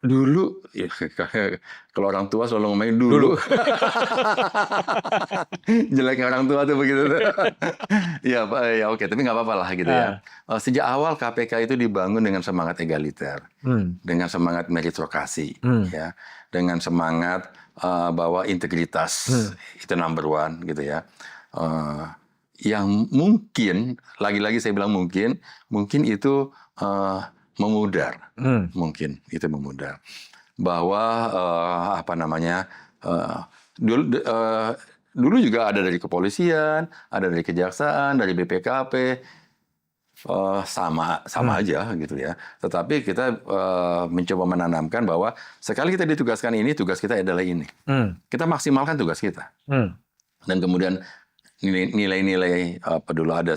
Dulu, ya, kalau orang tua selalu ngomongin dulu. Jeleknya orang tua tuh begitu. Ya oke, tapi nggak apa-apa lah gitu ya. Sejak awal KPK itu dibangun dengan semangat egaliter, dengan semangat meritokrasi, ya, dengan semangat bahwa integritas itu number one gitu ya. Yang mungkin, lagi-lagi saya bilang mungkin itu memudar, mungkin itu memudar, bahwa dulu juga ada dari kepolisian, ada dari kejaksaan, dari BPKP, sama aja gitu ya. Tetapi kita mencoba menanamkan bahwa sekali kita ditugaskan ini, tugas kita adalah ini. Kita maksimalkan tugas kita, dan kemudian nilai-nilai dulu ada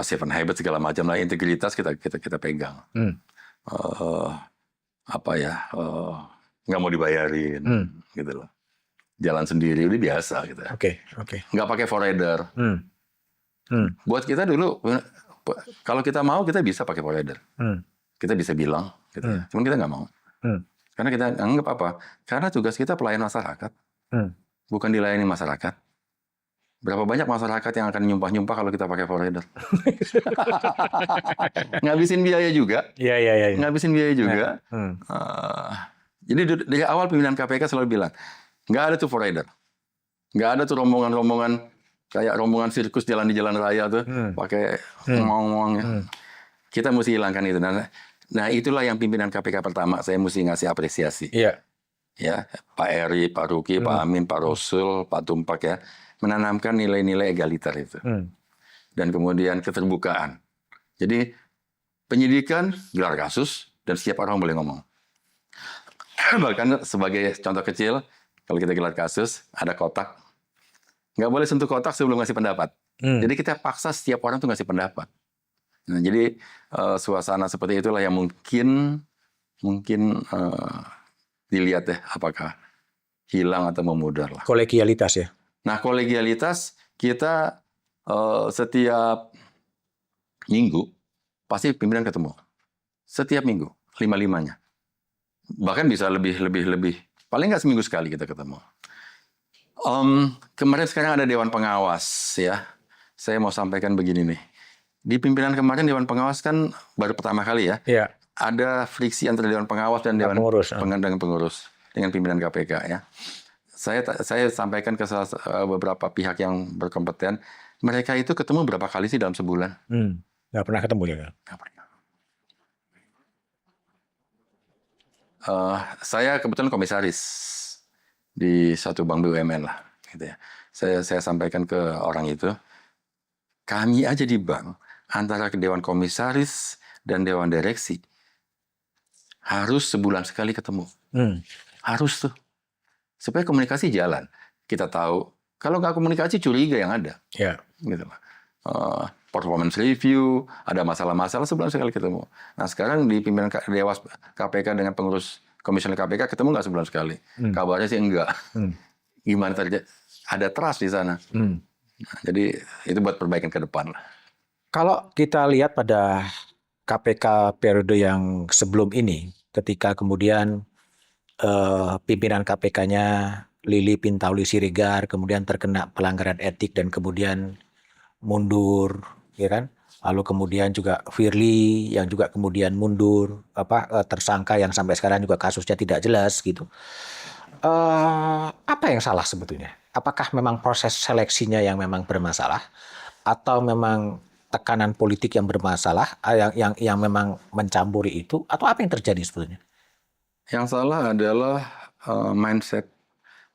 seven habits segala macam lah, integritas kita pegang. Nggak mau dibayarin gitu loh, jalan sendiri udah biasa gitu. Oke. Nggak pakai forerunner. Buat kita dulu, kalau kita mau kita bisa pakai forerunner. Kita bisa bilang gitu ya. Cuman kita nggak mau, karena kita anggap karena tugas kita pelayan masyarakat, bukan dilayani masyarakat. Berapa banyak masyarakat yang akan nyumpah-nyumpah kalau kita pakai forerunner? Ngabisin biaya juga. Iya. Ngabisin biaya juga. Jadi dari awal pimpinan KPK selalu bilang, nggak ada tuh forerunner. Nggak ada tuh rombongan-rombongan, kayak rombongan sirkus jalan di jalan raya tuh, pakai ngomong-ngomong. Kita mesti hilangkan itu. Nah itulah yang pimpinan KPK pertama saya mesti ngasih apresiasi. Iya. Ya, Pak Eri, Pak Ruki, Pak Amin, Pak Rosul, Pak Tumpak ya, menanamkan nilai-nilai egaliter itu. Dan kemudian keterbukaan. Jadi penyidikan, gelar kasus, dan setiap orang boleh ngomong. Bahkan sebagai contoh kecil, kalau kita gelar kasus, ada kotak. Nggak boleh sentuh kotak sebelum ngasih pendapat. Jadi kita paksa setiap orang tuh ngasih pendapat. Nah, jadi suasana seperti itulah yang mungkin dilihat deh apakah hilang atau memudar lah. Kolegialitas ya. Nah, kolegialitas kita setiap minggu pasti pimpinan ketemu. Setiap minggu, 5-5-nya. Bahkan bisa lebih. Paling nggak seminggu sekali kita ketemu. Kemarin sekarang ada Dewan Pengawas ya. Saya mau sampaikan begini nih. Di pimpinan kemarin Dewan Pengawas kan baru pertama kali ya. Iya. Ada friksi antara Dewan Pengawas dan Dewan Pengurus. Pengurus dengan pimpinan KPK ya. Saya sampaikan ke beberapa pihak yang berkompeten, mereka itu ketemu berapa kali sih dalam sebulan? Nggak pernah ketemu ya? Nggak pernah. Saya kebetulan komisaris di satu bank BUMN lah, gitu ya. Saya sampaikan ke orang itu, kami aja di bank antara dewan komisaris dan dewan direksi harus sebulan sekali ketemu, harus tuh supaya komunikasi jalan. Kita tahu kalau nggak komunikasi curiga yang ada, gitu lah. Performance review, ada masalah-masalah sebulan sekali ketemu. Nah sekarang di pimpinan Dewas KPK dengan pengurus komisioner KPK ketemu nggak sebulan sekali? Kabarnya sih enggak. Gimana terjadi? Ada trust di sana. Nah, jadi itu buat perbaikan ke depan lah. Kalau kita lihat pada KPK periode yang sebelum ini, ketika kemudian pimpinan KPK-nya Lili Pintauli Siregar kemudian terkena pelanggaran etik dan kemudian mundur, ya kan? Lalu kemudian juga Firly yang juga kemudian mundur, tersangka yang sampai sekarang juga kasusnya tidak jelas gitu. Apa yang salah sebetulnya? Apakah memang proses seleksinya yang memang bermasalah, atau memang tekanan politik yang bermasalah, yang memang mencampuri itu, atau apa yang terjadi sebetulnya? Yang salah adalah mindset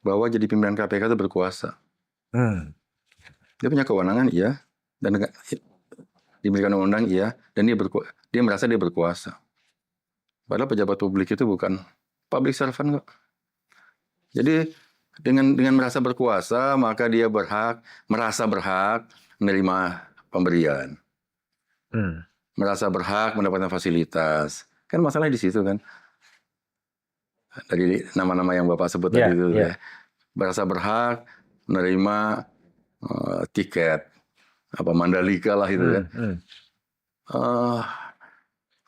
bahwa jadi pimpinan KPK itu berkuasa. Dia punya kewenangan, iya, dan diberikan undang-undang, iya, dan dia merasa dia berkuasa. Padahal pejabat publik itu bukan public servant kok. Jadi dengan merasa berkuasa, maka dia merasa berhak menerima pemberian, merasa berhak mendapatkan fasilitas. Kan masalahnya di situ kan. Dari nama-nama yang Bapak sebut tadi itu, ya, merasa berhak menerima tiket Mandalika lah itu kan.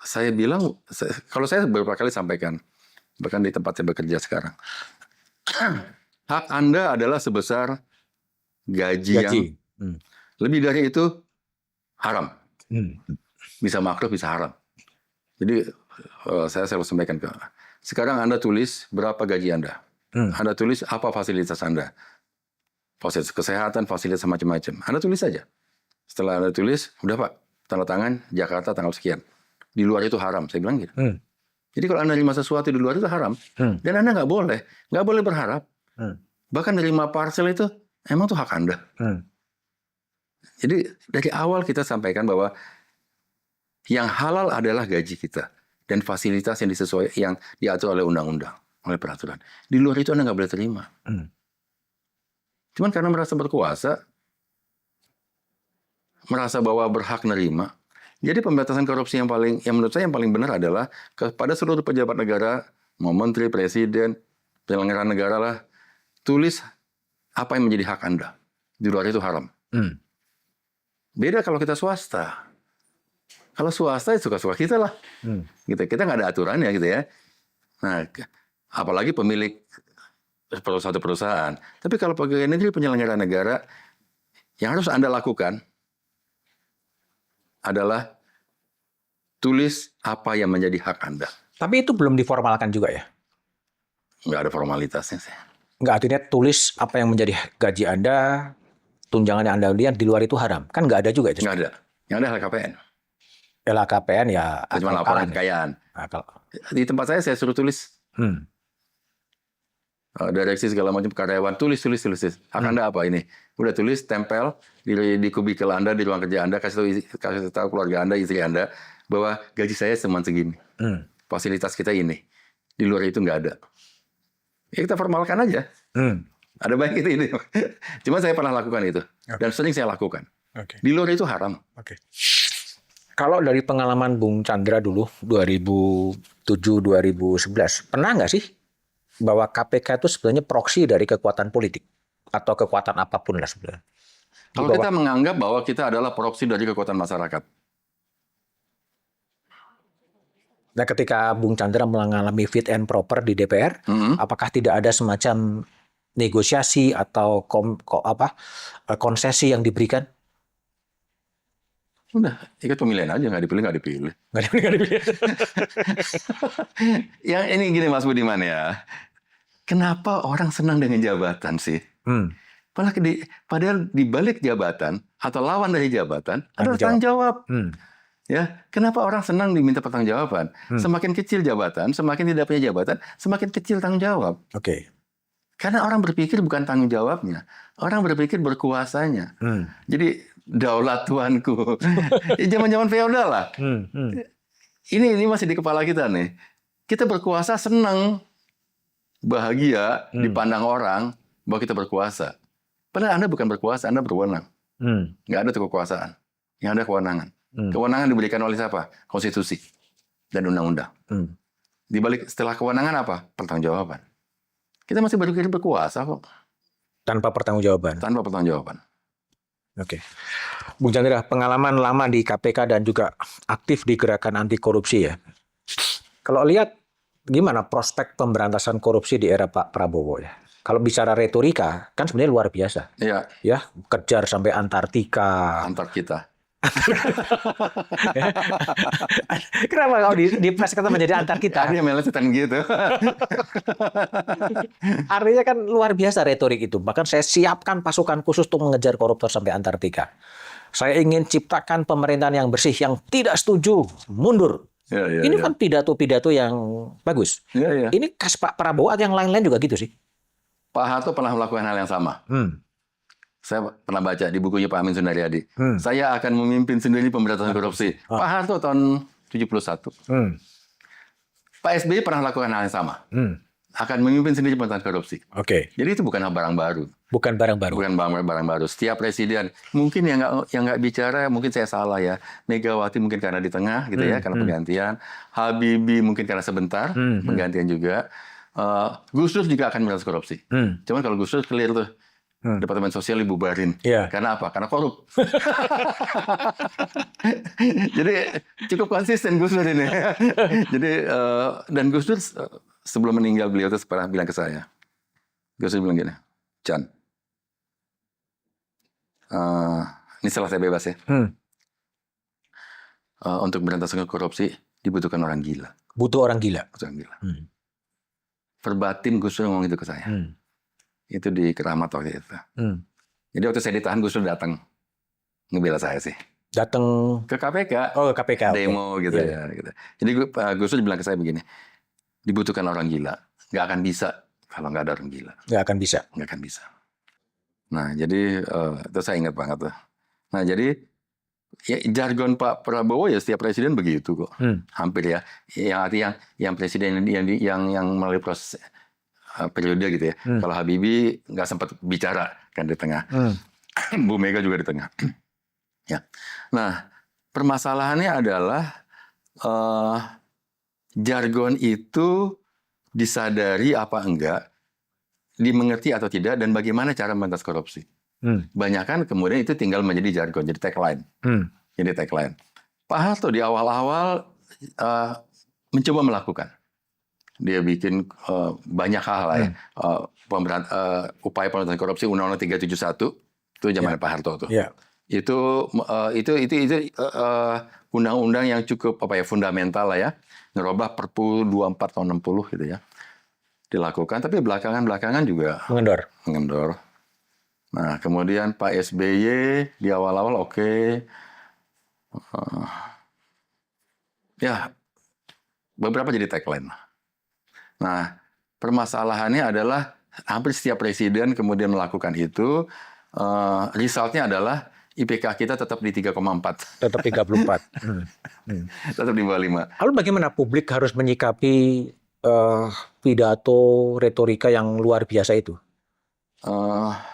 Saya bilang, kalau saya beberapa kali sampaikan, bahkan di tempat saya bekerja sekarang, hak Anda adalah sebesar gaji yang lebih dari itu haram. Bisa makruh, bisa haram. Jadi saya selalu sampaikan ke sekarang Anda tulis berapa gaji Anda. Anda tulis apa fasilitas Anda. Fasilitas kesehatan, fasilitas macam-macam. Anda tulis saja. Setelah Anda tulis, udah Pak, tanda tangan Jakarta tanggal sekian. Di luar itu haram, saya bilang gitu. Jadi kalau Anda terima sesuatu di luar itu haram, dan Anda nggak boleh berharap. Bahkan nerima parcel itu emang tuh hak Anda. Jadi dari awal kita sampaikan bahwa yang halal adalah gaji kita dan fasilitas yang diatur oleh undang-undang, oleh peraturan. Di luar itu Anda nggak boleh terima. Cuman karena merasa berkuasa, merasa bahwa berhak nerima. Jadi pembatasan korupsi yang menurut saya yang paling benar adalah kepada seluruh pejabat negara, mau menteri, presiden, penyelenggara negara lah, tulis apa yang menjadi hak Anda. Di luar itu haram. Beda kalau kita swasta. Kalau swasta ya suka-suka kita lah. Kita nggak ada aturannya gitu ya. Nah, apalagi pemilik satu perusahaan. Tapi kalau pegawai negeri penyelenggara negara, yang harus Anda lakukan adalah tulis apa yang menjadi hak Anda. Tapi itu belum diformalkan juga ya? Nggak ada formalitasnya sih. Nggak, artinya tulis apa yang menjadi gaji Anda, tunjangan yang Anda lihat di luar itu haram. Kan nggak ada juga itu? Nggak ada. Yang ada LHKPN. LHKPN ya cuma laporan kekayaan. Di tempat saya suruh tulis. Direksi segala macam karyawan, tulis. Hak Anda apa ini? Udah tulis, tempel di kubikel Anda, di ruang kerja Anda, kasih tahu keluarga Anda, istri Anda, bahwa gaji saya cuma segini. Fasilitas kita ini. Di luar itu nggak ada. Ya kita formalkan aja. Ada baik itu ini. Cuma saya pernah lakukan itu. Dan sering saya lakukan. Di luar itu haram. Kalau dari pengalaman Bung Chandra dulu, 2007-2011, pernah nggak sih bahwa KPK itu sebenarnya proksi dari kekuatan politik? Atau kekuatan apapun lah sebenarnya? Kalau kita menganggap bahwa kita adalah proksi dari kekuatan masyarakat. Nah, ketika Bung Chandra mengalami fit and proper di DPR, apakah tidak ada semacam negosiasi atau konsesi yang diberikan? Udah, ikut pemilihan aja, nggak dipilih. Nggak dipilih. Yang ini gini Mas Budiman ya, kenapa orang senang dengan jabatan sih? Padahal di balik jabatan atau lawan dari jabatan ada tanggung jawab. Ya, kenapa orang senang diminta pertanggungjawaban? Semakin kecil jabatan, semakin tidak punya jabatan, semakin kecil tanggung jawab. Oke. Karena orang berpikir bukan tanggung jawabnya, orang berpikir berkuasanya. Jadi daulat tuanku, zaman-zaman feodal lah. Ini masih di kepala kita nih. Kita berkuasa senang, bahagia dipandang orang bahwa kita berkuasa. Padahal Anda bukan berkuasa, Anda berwenang. Nggak ada tuh kekuasaan, yang ada kewenangan. Kewenangan diberikan oleh siapa? Konstitusi dan undang-undang. Di balik setelah kewenangan apa? Pertanggungjawaban. Kita masih berpikir berkuasa kok. Tanpa pertanggungjawaban. Tanpa pertanggungjawaban. Oke. Bung Chandra, pengalaman lama di KPK dan juga aktif di gerakan anti korupsi ya. Kalau lihat gimana prospek pemberantasan korupsi di era Pak Prabowo ya? Kalau bicara retorika kan sebenarnya luar biasa. Iya. Ya, kejar sampai Antartika. Antar kita. Kenapa kalau di press kata menjadi antar kita? Dia melesetan gitu. Artinya kan luar biasa retorik itu. Bahkan saya siapkan pasukan khusus untuk mengejar koruptor sampai Antartika. Saya ingin ciptakan pemerintahan yang bersih, yang tidak setuju, mundur. Ini kan pidato-pidato yang bagus. Ini khas Pak Prabowo atau yang lain-lain juga gitu sih? Pak Harto pernah melakukan hal yang sama. Saya pernah baca di bukunya Pak Amin Sundaryadi. Saya akan memimpin sendiri pemberantasan korupsi. Pak Harto tahun 71. Pak SBY pernah melakukan hal yang sama. Akan memimpin sendiri pemberantasan korupsi. Jadi itu bukan barang baru. Bukan barang baru. Bukan barang baru. Setiap presiden, mungkin yang nggak bicara, mungkin saya salah ya. Megawati mungkin karena di tengah, gitu ya, karena penggantian. Habibie mungkin karena sebentar, penggantian juga. Gus Dur juga akan memberantas korupsi. Cuman kalau Gus Dur clear tuh. Departemen Sosial dibubarin. Karena apa? Karena korup. Jadi cukup konsisten Gus Dur ini. Jadi dan Gus Dur sebelum meninggal beliau itu pernah bilang ke saya. Gus Dur bilang gini, Chan, ini setelah saya bebas ya. Untuk memberantas korupsi dibutuhkan orang gila. Butuh orang gila. Verbatim Gus Dur ngomong itu ke saya. Itu di Keramat waktu itu. Jadi waktu saya ditahan Gus Dur datang ngebela saya sih. Datang ke KPK. Oh, ke KPK. Demo gitu ya. Gitu. Jadi Gus Dur bilang ke saya begini, dibutuhkan orang gila. Nggak akan bisa kalau nggak ada orang gila. Nggak akan bisa. Nah jadi itu saya ingat banget tuh. Nah jadi ya, jargon Pak Prabowo ya setiap presiden begitu kok. Hampir ya. Yang artinya yang presiden yang melalui proses periode gitu ya. Kalau Habibie nggak sempat bicara kan di tengah. Bu Mega juga di tengah. Ya. Nah, permasalahannya adalah jargon itu disadari apa enggak, dimengerti atau tidak, dan bagaimana cara memberantas korupsi. Banyakan kemudian itu tinggal menjadi jargon, jadi tagline. Jadi tagline. Pak Harto di awal-awal mencoba melakukan. Dia bikin banyak hal lah ya. Upaya pemberantasan korupsi Undang-Undang 371 itu zaman Pak Harto tuh. Itu undang-undang yang cukup fundamental lah ya. Ngerubah Perpu 24 tahun 60 gitu ya. Dilakukan, tapi belakangan juga mengendor. Nah, kemudian Pak SBY di awal-awal oke. Ya, beberapa jadi tagline. Nah, permasalahannya adalah hampir setiap presiden kemudian melakukan itu, resultnya adalah IPK kita tetap di 3,4. Tetap 34. Tetap di bawah 5. Lalu bagaimana publik harus menyikapi pidato retorika yang luar biasa itu?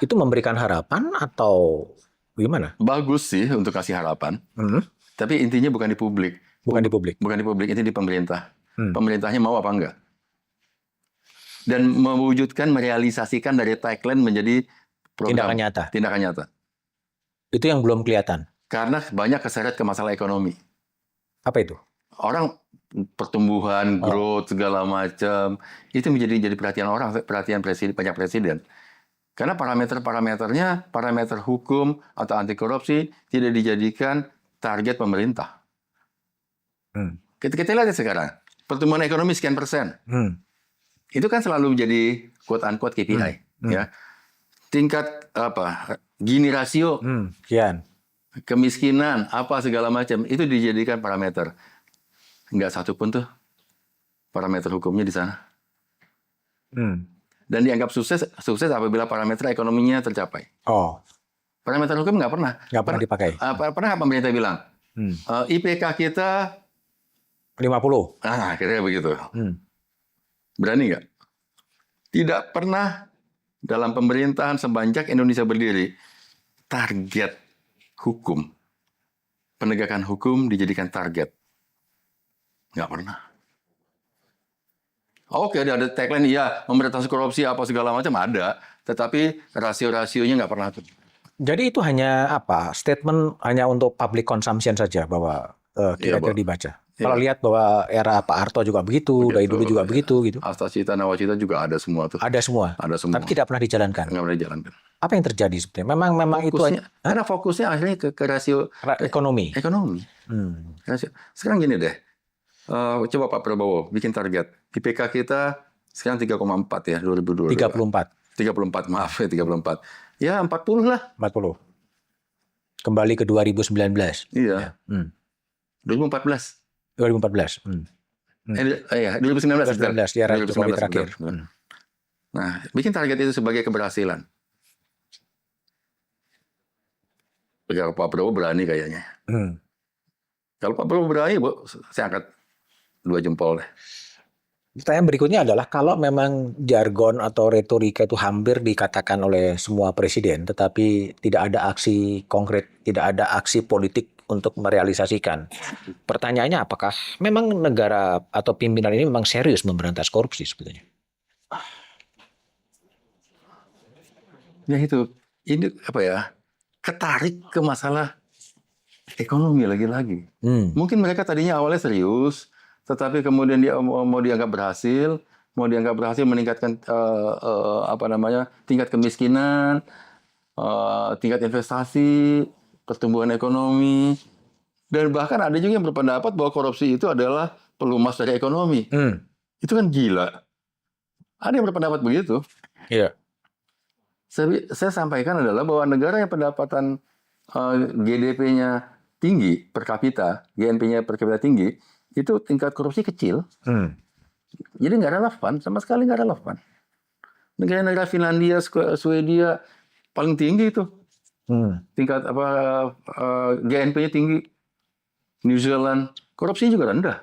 Itu memberikan harapan atau gimana? Bagus sih untuk kasih harapan. Tapi intinya bukan di publik. Bukan di publik, itu di pemerintah. Pemerintahnya mau apa enggak? Dan mewujudkan, merealisasikan dari tagline menjadi program. Tindakan nyata. Itu yang belum kelihatan. Karena banyak keseret ke masalah ekonomi. Apa itu? Orang pertumbuhan, growth segala macam itu menjadi perhatian orang, perhatian presiden, banyak presiden. Karena parameter-parameternya, parameter hukum atau anti korupsi tidak dijadikan target pemerintah. Kita lihat sekarang, pertumbuhan ekonomi sekian persen. Itu kan selalu jadi quote-unquote KPI. Ya. Tingkat Gini rasio, Kian. kemiskinan, apa segala macam, itu dijadikan parameter. Nggak satu pun tuh parameter hukumnya di sana. Dan dianggap sukses apabila parameter ekonominya tercapai. Oh, Parameter hukum nggak pernah. nggak pernah dipakai. Pernah nggak pemerintah bilang, IPK kita, 50. kira-kira begitu. Berani nggak? Tidak pernah dalam pemerintahan semenjak Indonesia berdiri, target hukum, penegakan hukum dijadikan target. Nggak pernah. Oke, ada tagline, iya, memberantas korupsi apa segala macam ada, tetapi rasio-rasionya nggak pernah tuh. Jadi itu hanya statement hanya untuk public consumption saja bahwa kira-kira dibaca. Kalau lihat bahwa era Pak Harto juga begitu, dari dulu juga begitu gitu. Astacita, Nawacita juga ada semua tuh. Ada semua. Ada semua. Tapi tidak pernah dijalankan. Nggak pernah dijalankan. Apa yang terjadi sebenarnya? Memang itu hanya Karena fokusnya akhirnya ke rasio ekonomi. ekonomi. Sekarang gini deh, coba Pak Prabowo bikin target. IPK kita sekarang 3,4 ya, 2022. 34, maaf ya 34. Ya 40 lah. 40. Kembali ke 2019. Iya. 2014. 2014. 2019. 2019 di era Jokowi terakhir. Nah, bikin target itu sebagai keberhasilan. Kalau Pak Prabowo berani kayaknya. Kalau Pak Prabowo berani, saya angkat 2 jempol deh. Pertanyaan berikutnya adalah kalau memang jargon atau retorika itu hampir dikatakan oleh semua presiden, tetapi tidak ada aksi konkret, tidak ada aksi politik untuk merealisasikan. Pertanyaannya apakah memang negara atau pimpinan ini memang serius memberantas korupsi sebetulnya? Ya itu, ini ketarik ke masalah ekonomi lagi-lagi. Mungkin mereka tadinya awalnya serius, tetapi kemudian dia mau dianggap berhasil, meningkatkan tingkat kemiskinan, tingkat investasi, pertumbuhan ekonomi, dan bahkan ada juga yang berpendapat bahwa korupsi itu adalah pelumas dari ekonomi. Itu kan gila. Ada yang berpendapat begitu. Iya. Saya sampaikan adalah bahwa negara yang pendapatan GDP-nya tinggi per kapita, GNP-nya per kapita tinggi, itu tingkat korupsi kecil. Jadi nggak relevan, sama sekali nggak relevan. Negara-negara Finlandia, Swedia paling tinggi itu. Tingkat GNP-nya tinggi. New Zealand, korupsinya juga rendah.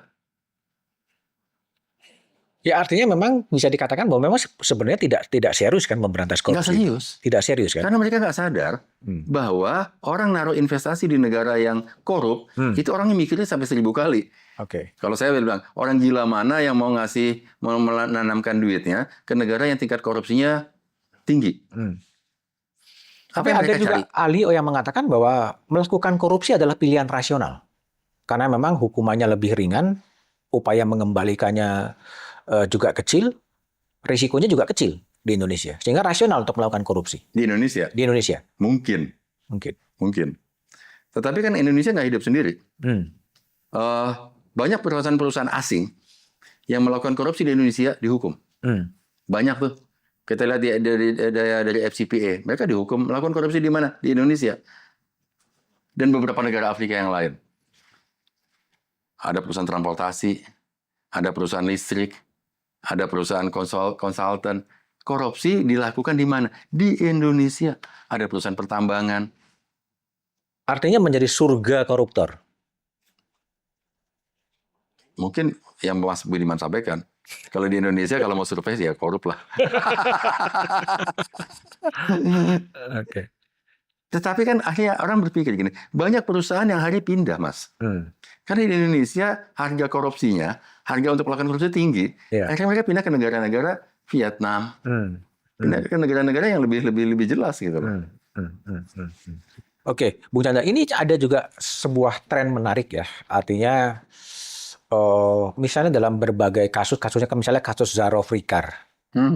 Ya artinya memang bisa dikatakan bahwa memang sebenarnya tidak serius kan memberantas korupsi. Nggak serius. Tidak serius kan? Karena mereka nggak sadar bahwa orang naruh investasi di negara yang korup, itu orangnya mikirnya sampai 1000 kali. Oke. Kalau saya bilang, orang gila mana yang mau menanamkan duitnya ke negara yang tingkat korupsinya tinggi. Tapi ada juga ahli yang mengatakan bahwa melakukan korupsi adalah pilihan rasional. Karena memang hukumannya lebih ringan, upaya mengembalikannya juga kecil, risikonya juga kecil di Indonesia. Sehingga rasional untuk melakukan korupsi. Di Indonesia? Di Indonesia. Mungkin. Tetapi kan Indonesia nggak hidup sendiri. Banyak perusahaan-perusahaan asing yang melakukan korupsi di Indonesia dihukum. Banyak tuh. Kita lihat dari FCPA. Mereka dihukum melakukan korupsi di mana? Di Indonesia. Dan beberapa negara Afrika yang lain. Ada perusahaan transportasi, ada perusahaan listrik, ada perusahaan konsultan. Korupsi dilakukan di mana? Di Indonesia. Ada perusahaan pertambangan. Artinya menjadi surga koruptor. Mungkin yang Mas Budiman sampaikan. Kalau di Indonesia, kalau mau survei ya korup lah. Oke. Tetapi kan akhirnya orang berpikir gini, banyak perusahaan yang hari pindah, Mas. Karena di Indonesia harga korupsinya, harga untuk melakukan korupsi tinggi. Akhirnya mereka pindah ke negara-negara Vietnam, pindah ke negara-negara yang lebih jelas gitu. Oke, Bung Chandra, ini ada juga sebuah tren menarik ya. Artinya, misalnya dalam berbagai kasusnya, misalnya kasus Zaro Frikar,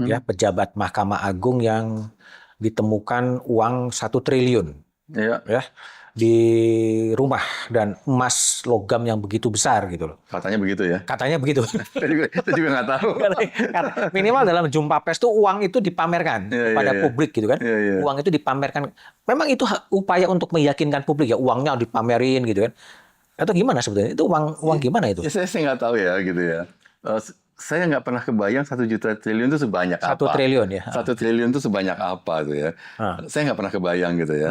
ya pejabat Mahkamah Agung yang ditemukan uang 1 triliun Iya, ya di rumah dan emas logam yang begitu besar gitu loh. katanya begitu ya. Katanya begitu. Kita juga nggak tahu. Minimal dalam jumpa pers itu uang itu dipamerkan Iya, iya, pada iya. publik gitu kan. Iya, iya. Uang itu dipamerkan. Memang itu upaya untuk meyakinkan publik ya, uangnya dipamerin gitu kan. Atau gimana sebetulnya? Itu uang gimana itu? Ya, saya nggak tahu ya gitu ya. Saya nggak pernah kebayang 1 juta triliun itu sebanyak 1 apa. triliun ya. 1 triliun itu sebanyak apa tuh ya. Saya nggak pernah kebayang gitu ya.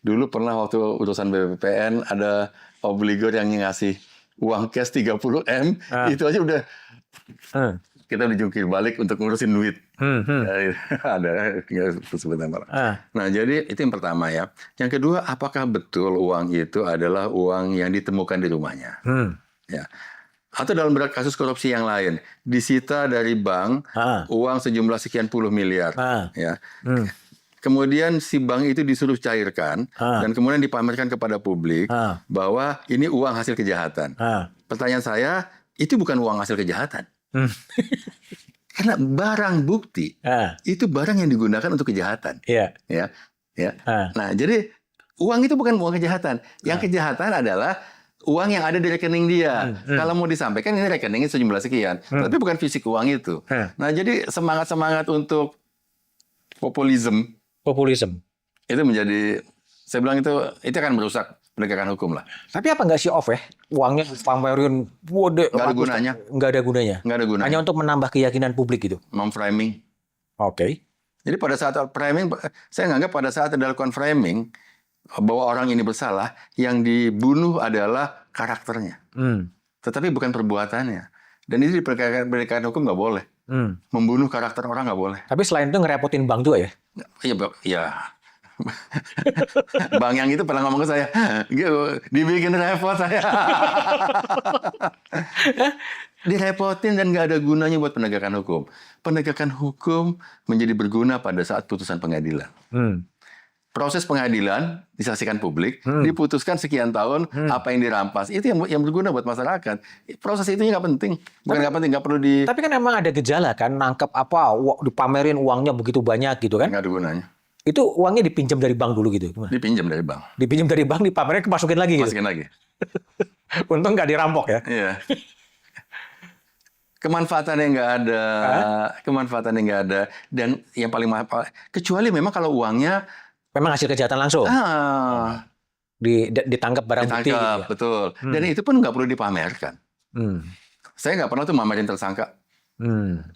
Dulu pernah waktu urusan BPPN ada obligor yang ngasih uang cash 30 M, itu aja udah kita dijungkir balik untuk ngurusin duit. Ada sebenarnya. Nah, jadi itu yang pertama ya. Yang kedua, apakah betul uang itu adalah uang yang ditemukan di rumahnya? Ya. Atau dalam kasus korupsi yang lain, disita dari bank uang sejumlah sekian puluh miliar. Ya. Kemudian si bank itu disuruh cairkan dan kemudian dipamerkan kepada publik bahwa ini uang hasil kejahatan. Pertanyaan saya, itu bukan uang hasil kejahatan. Karena barang bukti itu barang yang digunakan untuk kejahatan. Iya. Ya. Nah, jadi uang itu bukan uang kejahatan. Yang kejahatan adalah uang yang ada di rekening dia. Kalau mau disampaikan ini rekeningnya sejumlah sekian, tapi bukan fisik uang itu. Nah, jadi semangat-semangat untuk populisme itu menjadi, saya bilang itu akan merusak penegakan hukum lah. Tapi apa nggak show off ya? Uangnya pamerin, Nggak ada gunanya. Nggak ada gunanya. Nggak ada gunanya. Hanya untuk menambah keyakinan publik gitu. Memframing. Oke. Jadi pada saat framing, saya menganggap pada saat dilakukan framing bahwa orang ini bersalah, yang dibunuh adalah karakternya, tetapi bukan perbuatannya. Dan itu di penegakan hukum nggak boleh. Membunuh karakter orang nggak boleh. Tapi selain itu ngerepotin bank juga ya? Iya. Bang yang itu pernah ngomong ke saya, dibikin repot saya. Direpotin dan nggak ada gunanya buat penegakan hukum. Penegakan hukum menjadi berguna pada saat putusan pengadilan. Proses pengadilan disaksikan publik, diputuskan sekian tahun apa yang dirampas, itu yang berguna buat masyarakat. Proses itu nggak penting, nggak perlu di. Tapi kan emang ada gejala kan, nangkep apa, dipamerin uangnya begitu banyak gitu kan? Nggak ada gunanya. Itu uangnya dipinjam dari bank dulu gitu? Gimana? Dipinjam dari bank. Dipinjam dari bank, dipamerin, masukin lagi gitu? Masukin lagi. Untung nggak dirampok ya? Iya. Kemanfaatannya nggak ada, dan yang paling mahal, kecuali memang kalau uangnya memang hasil kejahatan langsung. Ditangkap barang bukti. Gitu ya? Betul. Dan itu pun nggak perlu dipamerkan. Saya nggak pernah tuh memamerin tersangka.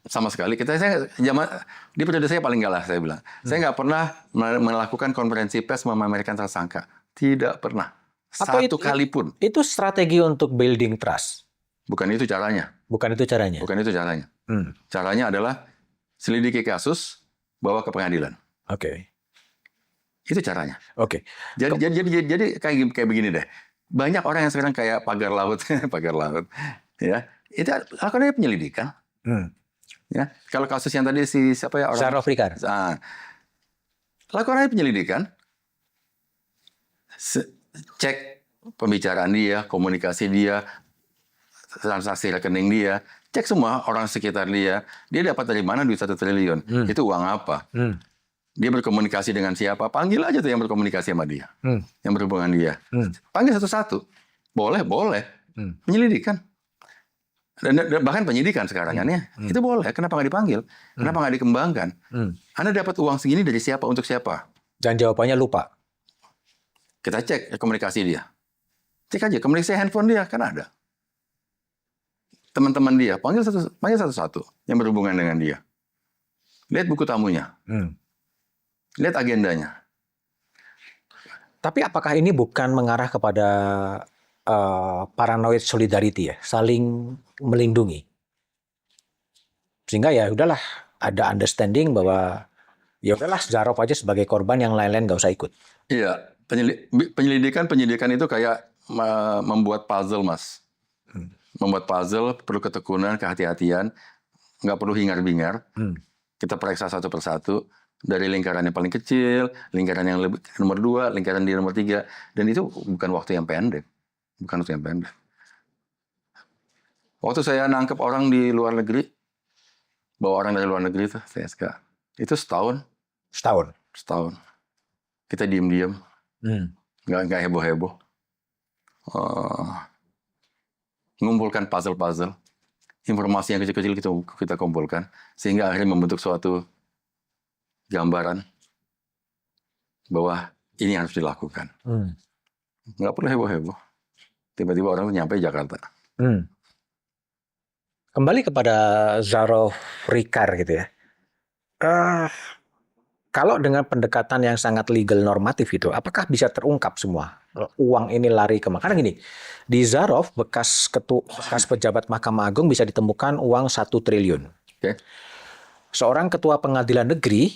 Sama sekali. Di periode saya paling galah, saya bilang. Saya nggak pernah melakukan konferensi pers memamerkan tersangka. Tidak pernah. Satu kali pun. Itu strategi untuk building trust. Bukan itu caranya. Bukan itu caranya. Caranya adalah selidiki kasus, bawa ke pengadilan. Oke. Itu caranya. Oke. Jadi kayak begini deh. Banyak orang yang sekarang kayak pagar laut, ya. Itu lakukan penyelidikan. Ya. Kalau kasus yang tadi siapa ya orang? Zahra Afrikar. Lakukan penyelidikan. Cek pembicaraan dia, komunikasi dia, transaksi rekening dia, cek semua orang sekitar dia. Dia dapat dari mana duit 1 triliun? Itu uang apa? Dia berkomunikasi dengan siapa? Panggil aja tuh yang berkomunikasi sama dia, yang berhubungan dia. Panggil satu-satu. Boleh. Penyelidikan. Dan bahkan penyidikan sekarang kan ya. Itu boleh. Kenapa nggak dipanggil? Kenapa nggak dikembangkan? Anda dapat uang segini dari siapa untuk siapa? Dan jawabannya lupa. Kita cek komunikasi dia. Cek aja komunikasi handphone dia, kan ada. Teman-teman dia, panggil satu-satu yang berhubungan dengan dia. Lihat buku tamunya. Lihat agendanya. Tapi apakah ini bukan mengarah kepada paranoid solidarity ya, saling melindungi? Sehingga ya udahlah, ada understanding bahwa ya udahlah Zahra aja sebagai korban, yang lain-lain nggak usah ikut. Iya, penyidikan itu kayak membuat puzzle, Mas. Membuat puzzle perlu ketekunan, kehati-hatian, nggak perlu hingar-bingar. Kita periksa satu persatu dari lingkaran yang paling kecil, lingkaran yang nomor 2, lingkaran di nomor 3, dan itu bukan waktu yang pendek. Waktu saya nangkep orang di luar negeri, bawa orang dari luar negeri itu CSK, itu setahun Setahun. Setahun. Kita diem-diem, Hmm. nggak heboh-heboh. Mengumpulkan puzzle-puzzle, informasi yang kecil-kecil kita kumpulkan, sehingga akhirnya membentuk suatu gambaran bahwa ini harus dilakukan. Nggak perlu heboh-heboh. Tiba-tiba orang nyampe Jakarta. Kembali kepada Zaroff Ricard gitu ya. Kalau dengan pendekatan yang sangat legal normatif itu, apakah bisa terungkap semua uang ini lari kemana? Karena gini, di Zaroff bekas pejabat Mahkamah Agung bisa ditemukan uang 1 triliun. Oke. Seorang ketua pengadilan negeri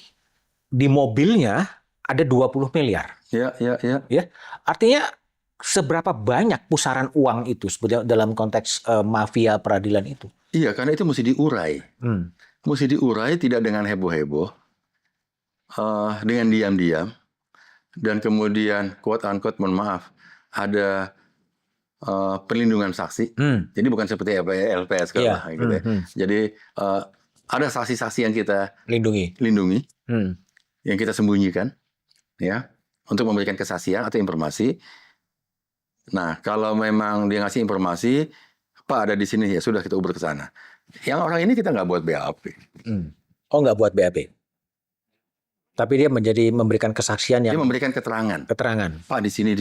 di mobilnya ada 20 miliar. Ya. Ya, artinya seberapa banyak pusaran uang itu sebetulnya dalam konteks mafia peradilan itu? Iya, karena itu mesti diurai. Mesti diurai tidak dengan heboh-heboh. Dengan diam-diam, dan kemudian quote-unquote, mohon maaf, ada perlindungan saksi. Jadi bukan seperti LPS gitu ya. Jadi ada saksi-saksi yang kita lindungi, yang kita sembunyikan, ya, untuk memberikan kesaksian atau informasi. Nah, kalau memang dia ngasih informasi, Pak ada di sini, ya sudah kita uber ke sana. Yang orang ini kita nggak buat BAP. Oh, nggak buat BAP. Tapi dia memberikan kesaksian yang... Dia memberikan keterangan. Pak di sini.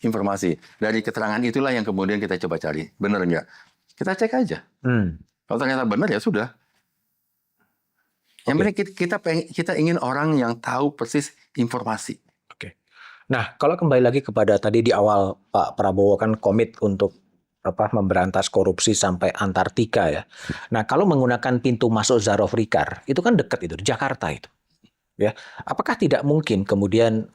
Informasi. Dari keterangan itulah yang kemudian kita coba cari. Benar nggak? Kita cek aja. Kalau ternyata benar ya sudah. Yang penting kita ingin orang yang tahu persis informasi. Oke. Nah, kalau kembali lagi kepada tadi di awal Pak Prabowo kan komit untuk memberantas korupsi sampai Antartika ya. Nah, kalau menggunakan pintu masuk Zaroff Ricard, itu kan dekat itu, di Jakarta itu. Ya, apakah tidak mungkin kemudian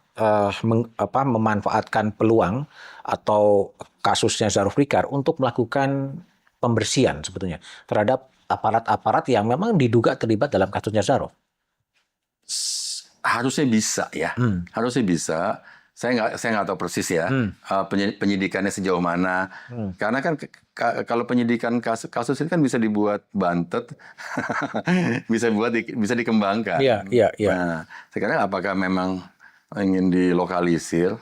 memanfaatkan peluang atau kasusnya Zaroff Ricard untuk melakukan pembersihan sebetulnya terhadap aparat-aparat yang memang diduga terlibat dalam kasusnya Zaroff? Harusnya bisa ya, harusnya bisa. Saya nggak tahu persis ya penyidikannya sejauh mana. Karena kan kalau penyidikan kasus ini kan bisa dibuat bantet, bisa dikembangkan. Iya. Nah, sekarang apakah memang ingin dilokalisir?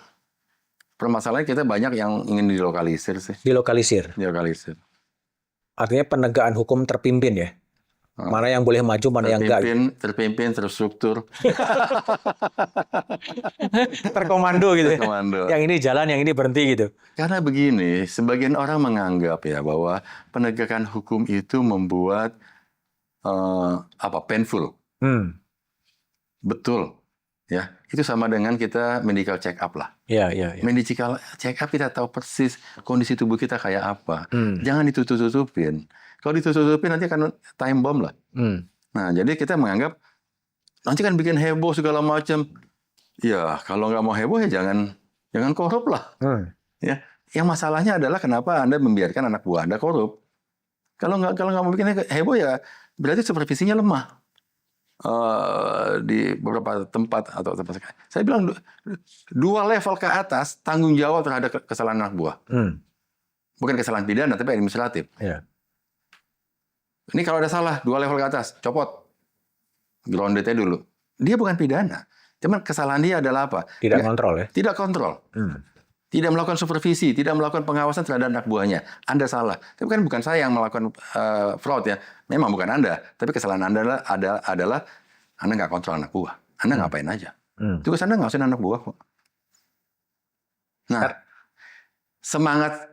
Permasalahan kita banyak yang ingin dilokalisir sih. Dilokalisir. Artinya penegakan hukum terpimpin ya. Mana yang boleh maju, mana yang enggak. Terpimpin, terstruktur. Terkomando gitu. Terkomando. Yang ini jalan, yang ini berhenti gitu. Karena begini, sebagian orang menganggap ya bahwa penegakan hukum itu membuat painful. Betul. Ya, itu sama dengan kita medical check up lah. Iya. Medical check up kita tahu persis kondisi tubuh kita kayak apa. Jangan ditutup-tutupin. Kalau ditutup-tutupin nanti akan time bomb lah. Nah, jadi kita menganggap nanti kan bikin heboh segala macam. Ya, kalau nggak mau heboh ya jangan korup lah. Ya, yang masalahnya adalah kenapa Anda membiarkan anak buah Anda korup. Kalau nggak mau bikin heboh ya berarti supervisinya lemah. Di beberapa tempat atau tempat saya bilang 2 level ke atas tanggung jawab terhadap kesalahan anak buah. Bukan kesalahan pidana tapi administratif. Iya. Ini kalau ada salah 2 level ke atas copot, grounded-nya dulu. Dia bukan pidana, cuman kesalahan dia adalah apa? Tidak kontrol ya. Tidak kontrol. Tidak melakukan supervisi, tidak melakukan pengawasan terhadap anak buahnya. Anda salah. Tapi kan bukan saya yang melakukan fraud ya. Memang bukan Anda. Tapi kesalahan Anda adalah Anda nggak kontrol anak buah. Anda ngapain aja. Tugas Anda ngawasin anak buah kok. Nah, semangat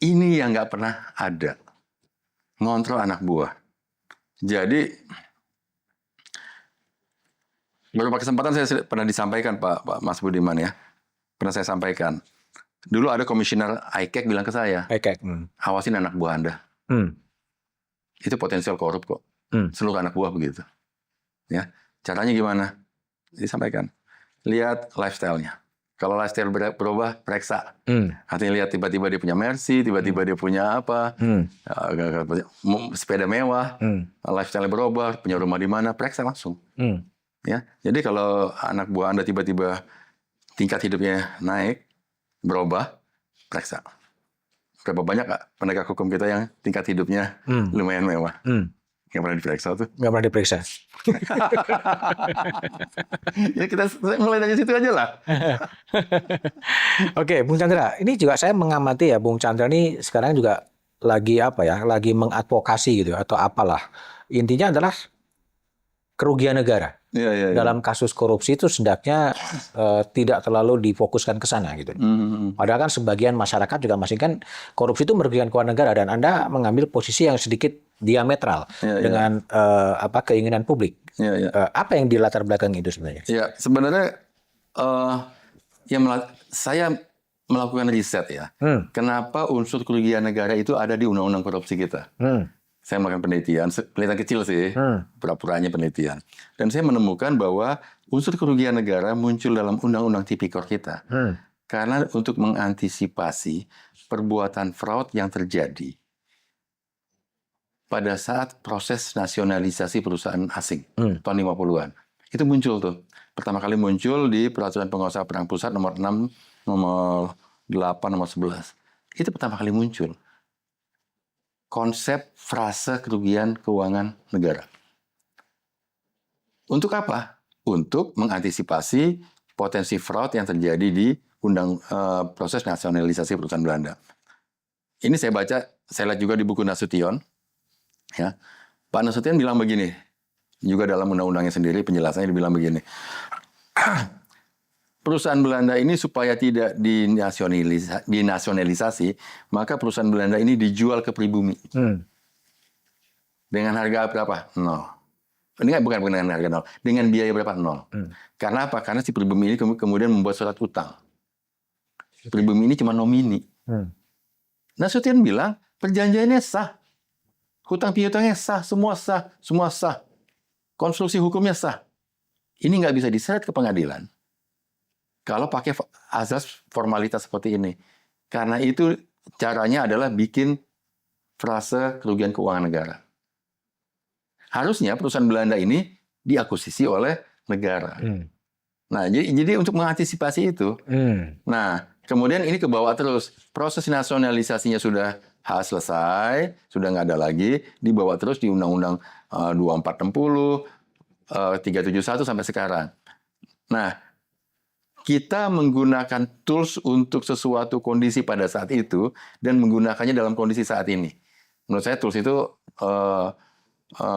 ini yang nggak pernah ada. Ngontrol anak buah. Jadi, beberapa kesempatan saya pernah disampaikan Pak Mas Budiman ya. Pernah saya sampaikan. Dulu ada komisioner ICAC bilang ke saya, awasin anak buah Anda. Itu potensial korup kok. Seluruh anak buah begitu. Ya, caranya gimana? Disampaikan. Lihat lifestyle-nya. Kalau lifestyle berubah, periksa. Artinya lihat tiba-tiba dia punya Mercy, tiba-tiba dia punya apa, sepeda mewah, lifestyle berubah, punya rumah di mana, periksa langsung. Ya, jadi kalau anak buah Anda tiba-tiba tingkat hidupnya naik, berubah, periksa. Berapa banyak penegak hukum kita yang tingkat hidupnya lumayan mewah. Nggak pernah diperiksa tuh. Nggak pernah diperiksa. Ya kita mulai dari situ aja lah. Oke, Bung Chandra, ini juga saya mengamati ya, Bung Chandra ini sekarang juga lagi apa ya, lagi mengadvokasi gitu atau apalah. Intinya adalah kerugian negara. Iya, iya, iya. Dalam kasus korupsi itu hendaknya tidak terlalu difokuskan ke sana gitu. Padahal kan sebagian masyarakat juga masih kan korupsi itu merugikan keuangan negara dan Anda mengambil posisi yang sedikit diametral dengan keinginan publik. Apa yang di latar belakang itu sebenarnya? Ya, sebenarnya saya melakukan riset ya. Kenapa unsur kerugian negara itu ada di undang-undang korupsi kita? Saya melakukan penelitian kecil sih, pura-puranya penelitian. Dan saya menemukan bahwa unsur kerugian negara muncul dalam undang-undang tipikor kita. Karena untuk mengantisipasi perbuatan fraud yang terjadi pada saat proses nasionalisasi perusahaan asing, tahun 50-an. Itu muncul tuh. Pertama kali muncul di Peraturan Penguasa Perang Pusat nomor 6, nomor 8, nomor 11. Itu pertama kali muncul. Konsep frase kerugian keuangan negara. Untuk apa? Untuk mengantisipasi potensi fraud yang terjadi di proses nasionalisasi perusahaan Belanda. Ini saya baca, saya lihat juga di buku Nasution. Ya, Pak Nasution bilang begini, juga dalam undang-undangnya sendiri penjelasannya dibilang begini. Perusahaan Belanda ini supaya tidak dinasionalisasi, maka perusahaan Belanda ini dijual ke pribumi. Dengan harga berapa? 0. Ini bukan dengan harga 0. Dengan biaya berapa? 0. Karena apa? Karena si pribumi ini kemudian membuat surat utang. Pribumi ini cuma nomini. Nasution bilang, perjanjiannya sah. Hutang piutangnya sah, semua sah. Semua sah. Konstruksi hukumnya sah. Ini nggak bisa diseret ke pengadilan kalau pakai azas formalitas seperti ini. Karena itu caranya adalah bikin frase kerugian keuangan negara. Harusnya perusahaan Belanda ini diakuisisi oleh negara. Nah, jadi untuk mengantisipasi itu, nah kemudian ini ke bawah terus. Proses nasionalisasinya sudah selesai, sudah nggak ada lagi, dibawa terus di Undang-Undang 2460, 371 sampai sekarang. Nah, kita menggunakan tools untuk sesuatu kondisi pada saat itu dan menggunakannya dalam kondisi saat ini. Menurut saya tools itu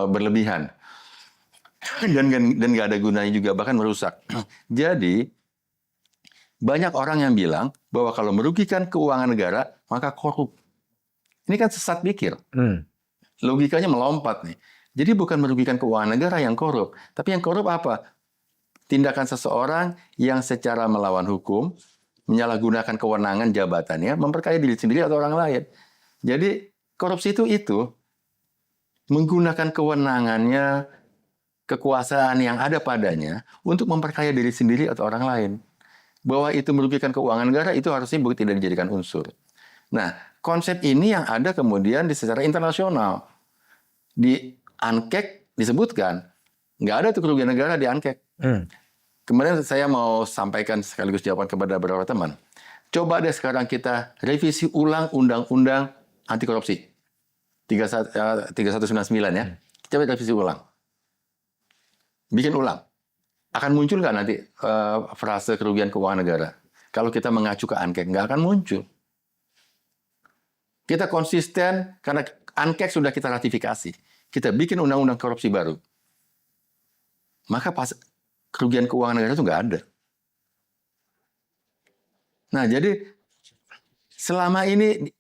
berlebihan dan nggak ada gunanya juga, bahkan merusak. Jadi banyak orang yang bilang bahwa kalau merugikan keuangan negara maka korup. Ini kan sesat pikir. Logikanya melompat nih. Jadi bukan merugikan keuangan negara yang korup, tapi yang korup apa? Tindakan seseorang yang secara melawan hukum, menyalahgunakan kewenangan jabatannya, memperkaya diri sendiri atau orang lain. Jadi korupsi itu menggunakan kewenangannya, kekuasaan yang ada padanya untuk memperkaya diri sendiri atau orang lain. Bahwa itu merugikan keuangan negara itu harusnya tidak dijadikan unsur. Nah, konsep ini yang ada kemudian secara internasional. Di ANKEK disebutkan, nggak ada tuh kerugian negara di ANKEK. Kemudian saya mau sampaikan sekaligus jawaban kepada beberapa teman. Coba deh sekarang kita revisi ulang undang-undang anti korupsi 3199 ya. Coba revisi ulang. Bikin ulang. Akan muncul nggak nanti frase kerugian keuangan negara? Kalau kita mengacu ke ANKEK, nggak akan muncul. Kita konsisten karena ANKEK sudah kita ratifikasi. Kita bikin undang-undang korupsi baru. Maka pas kerugian keuangan negara itu nggak ada. Nah, jadi selama ini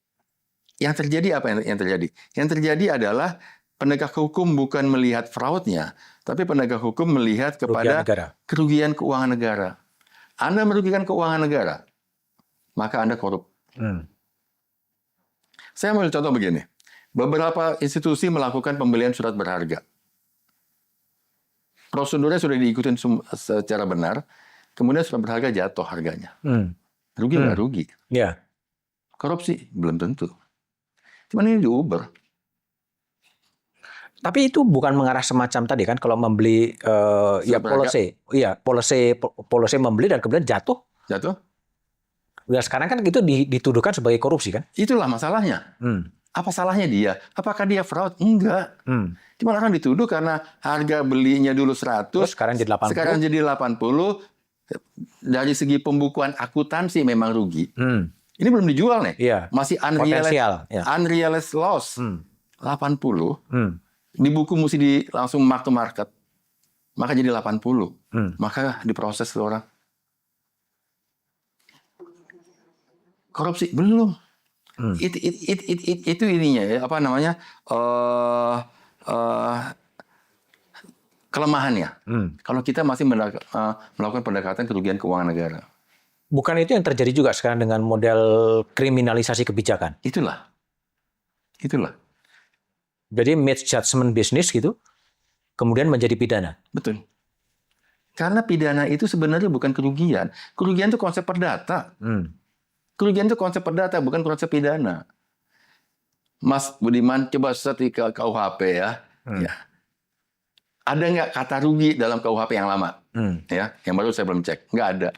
yang terjadi apa yang terjadi? Yang terjadi adalah penegak hukum bukan melihat fraudnya, tapi penegak hukum melihat kepada kerugian keuangan negara. Anda merugikan keuangan negara, maka Anda korup. Saya ambil contoh begini. Beberapa institusi melakukan pembelian surat berharga. Prosedurnya sudah diikutin secara benar, kemudian surat berharga jatuh harganya. Rugi nggak rugi? Ya. Korupsi belum tentu. Cuman ini diuber. Tapi itu bukan mengarah semacam tadi kan, kalau membeli policy membeli dan kemudian jatuh. Jatuh? Ya sekarang kan itu dituduhkan sebagai korupsi kan? Itulah masalahnya. Apa salahnya dia? Apakah dia fraud? Enggak. Cuma orang dituduh karena harga belinya dulu 100, Terus sekarang jadi 80. sekarang jadi 80. Dari segi pembukuan akuntansi memang rugi. Ini belum dijual nih. Iya. Masih Potensial, ya. unrealized loss. 80. Di buku mesti langsung mark to market. Maka jadi 80. Maka diproses tuh orang. Korupsi belum. Itu ininya ya, apa namanya? Kelemahannya. Kalau kita masih melakukan pendekatan kerugian keuangan negara. Bukan itu yang terjadi juga sekarang dengan model kriminalisasi kebijakan. Itulah. Jadi misjudgment bisnis gitu, kemudian menjadi pidana. Betul. Karena pidana itu sebenarnya bukan kerugian. Kerugian itu konsep perdata. Kerugian itu konsep perdata, bukan konsep pidana. Mas Budiman, coba search di KUHP ya. Ya. Ada nggak kata rugi dalam KUHP yang lama? Ya, yang baru saya belum cek. Nggak ada.